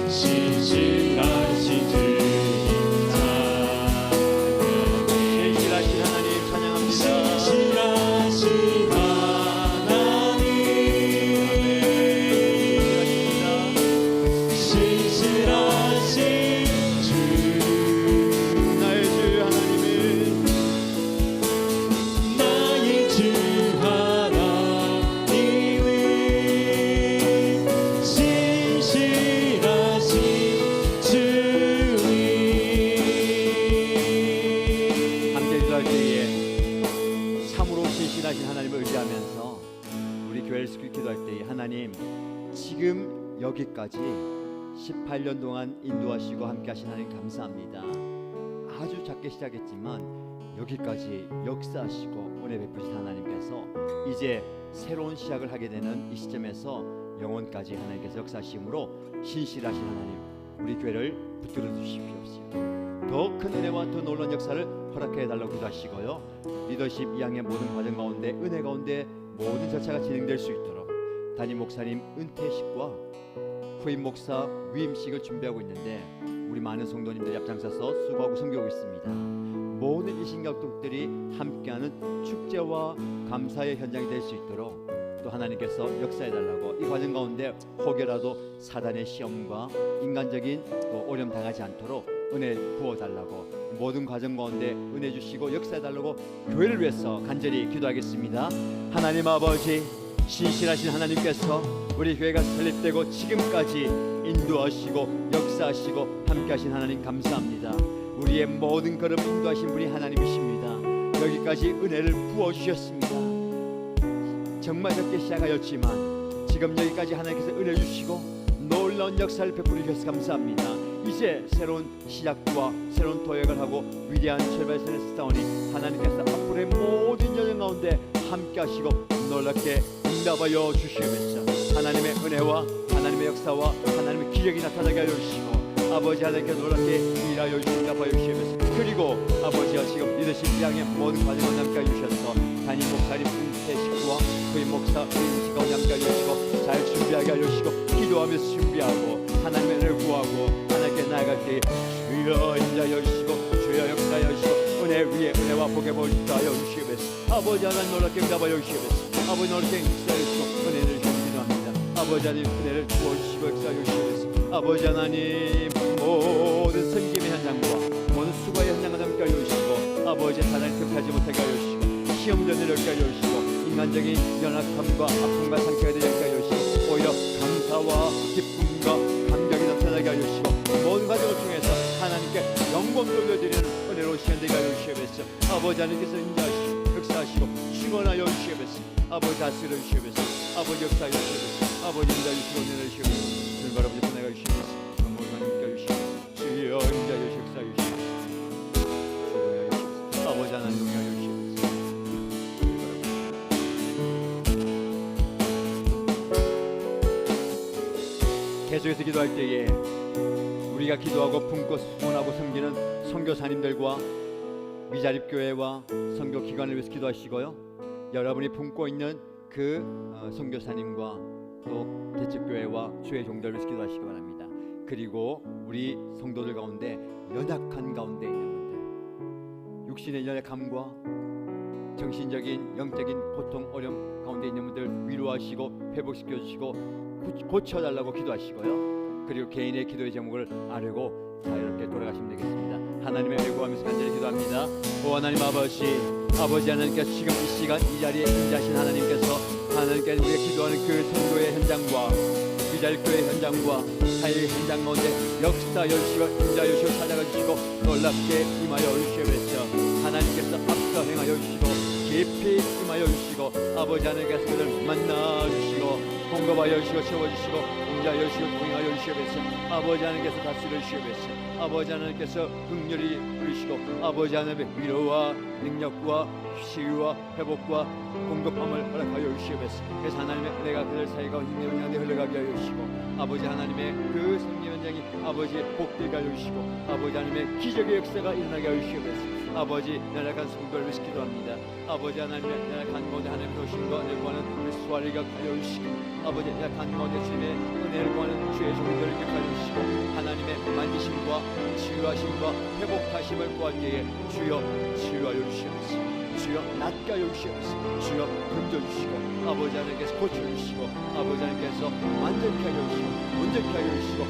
신실하신 주님 신실하신 하나님 찬양합니다. 신실하신 하나님 신실하신 주 나의 주 하나님은 나의 주 하나님은 신실하신 주님 함께 기도할 때에 참으로 신실하신 하나님을 의지하면서 우리 교회를 기도할 때에 하나님 지금 여기까지 18년 동안 인도하시고 함께 하신 하나님 감사합니다. 아주 작게 시작했지만 여기까지 역사하시고 은혜 베푸신 하나님께서 이제 새로운 시작을 하게 되는 이 시점에서 영원까지 하나님께서 역사하심으로 신실하신 하나님 우리 교회를 붙들어 주십시오. 더 큰 은혜와 더 놀라운 역사를 허락해 달라고 기도하시고요. 리더십 이양의 모든 과정 가운데 은혜 가운데 모든 절차가 진행될 수 있도록 담임 목사님 은퇴식과 후임 목사 위임식을 준비하고 있는데 우리 많은 성도님들이 앞장서서 수고하고 섬기고 있습니다. 모든 이신각독들이 함께하는 축제와 감사의 현장이 될 수 있도록 또 하나님께서 역사해달라고 이 과정 가운데 혹여라도 사단의 시험과 인간적인 또 어려움 당하지 않도록 은혜 부어달라고 모든 과정 가운데 은혜 주시고 역사해달라고 교회를 위해서 간절히 기도하겠습니다. 하나님 아버지 신실하신 하나님께서 우리 교회가 설립되고 지금까지 인도하시고 역사하시고 함께하신 하나님 감사합니다. 우리의 모든 걸음 인도하신 분이 하나님이십니다. 여기까지 은혜를 부어주셨습니다. 정말 적게 시작하였지만 지금 여기까지 하나님께서 은혜 주시고 놀라운 역사를 베풀어 주셔서 감사합니다. 이제 새로운 시작과 새로운 도약을 하고 위대한 출발선에 서싸우니 하나님께서 앞으로의 모든 여정 가운데 함께 하시고 놀랍게 응답하여 주시옵소서. 하나님의 은혜와 하나님의 역사와 하나님의 기적이 나타나게 하여 주시고 아버지 하나님께 놀랍게 일하여 주신다하여 주시옵소서. 그리고 아버지와 지금 리더십 양의 모든 과정을 함께 하여 주셔서 담임 목사님 은퇴 식구와 부임 목사 부임 직원 함께 하여 주시고 잘 준비하게 하여 주시고 기도하면서 준비하고 하나님의 은혜를 구하고 하나님께 나아갈 때에 주여 인자하여 주시고 주여 역사하여 주시고 은혜 위에 은혜와 복의 복을 더하여 주시옵소서. 아버지 하나님 놀랍게 응답하여 주시옵소서. 아버지 놀랍게 역사하여 주시고 은혜를 주시기 기도합니다. 아버지 하나님 은혜를 부어주시고 역사하여 주시옵소서. 아버지 하나님 모든 섬김의 현장과 모든 수고의 현장과 함께 하여 주시고 아버지 하나님 틈타지 못하게 하여 주시고 시험전을 얻게 하여 주시고 인간적인 연약함과 아픔과 상처에 대해 얻게 하여 주시고 오히려 감사와 기쁨과 감격이 나타나게 하여 주시고 모든 과정을 통해서 하나님께 영광 돌려드리는 은혜로 시간 되게 하여 주시옵소서. 아버지 하나님께서 인자하시고 역사하시고 충원하여 주시옵소서. 아버지 다스려 주시옵소서. 아버지 역사하여 주시옵소서. 아버지 인자하시고 은혜를 주시옵소서. 주님 아버지 보내가 주시옵소서. 모든 하나님께 주시옵소서. 주여 인자하여 역사하여 주시옵소서. 주여 주시옵소서. 아버지 하나님 용하여 주시옵소서. 계속해서 기도할 때에 우리가 기도하고 품고 수원하고 섬기는 선교사님들과 미자립교회와 선교기관을 위해서 기도하시고요. 여러분이 품고 있는 그 선교사님과 또 대책교회와 주의 종들을 위해서 기도하시기 바랍니다. 그리고 우리 성도들 가운데 연약한 가운데 있는 분들, 육신의 연약함과 정신적인 영적인 고통 어려움 가운데 있는 분들 위로하시고 회복시켜 주시고 고쳐달라고 기도하시고요. 그리고 개인의 기도의 제목을 아뢰고 자유롭게 돌아가시면 되겠습니다. 하나님의 은혜 구하면서 간절히 기도합니다. 오 하나님 아버지 하나님께서 지금 이 시간 이 자리에 인자하신 하나님께서 하나님께서 우리가 기도하는 그 선교의 현장과 미자립교회 현장과 사회의 현장 가운데 역사하여 주시고 인자하여 주시고 찾아가 주시고 놀랍게 임하여 주시옵소서. 하나님께서 앞서 행하여 주시고 깊이 임하여 주시고 아버지 하나님께서 그들을 만나 주시고 공급하여 주시고 채워주시고 인자하여 주시고 동행하여 주시옵소서. 아버지 하나님께서 다스려 주시옵소서. 아버지 하나님께서 긍휼히 부르시고 아버지 하나님의 위로와 능력과 치유와 회복과 공급함을 허락하여 주시옵소서. 그래서 하나님의 은혜가 그들 사이가 힘의 현장에 흘러가게 하여 주시고 아버지 하나님의 그 성령 현장이 아버지의 복되게 하여 주시고 아버지 하나님의 기적의 역사가 일어나게 하여 주시옵소서. 아버지 연약한 성도를 위해서 기도합니다. 아버지 하나님의 연약한 가운데 하나님의 오신과 은혜를 구하는 우리 수아리가 하여 주시고 아버지 연약한 가운데 주님의 은혜를 구하는 주의 종들을 격하여 주시고 하나님의 만지심과 치유하심과 회복하심을 구할 때에 주여 치유하여 주시옵소서. 주여 낫게 하여 주시옵소서. 주여 던져주시고 아버지 하나님께서 고쳐주시고 아버지 하나님께서 완전케 하여 주시고 온전케 하여 주시고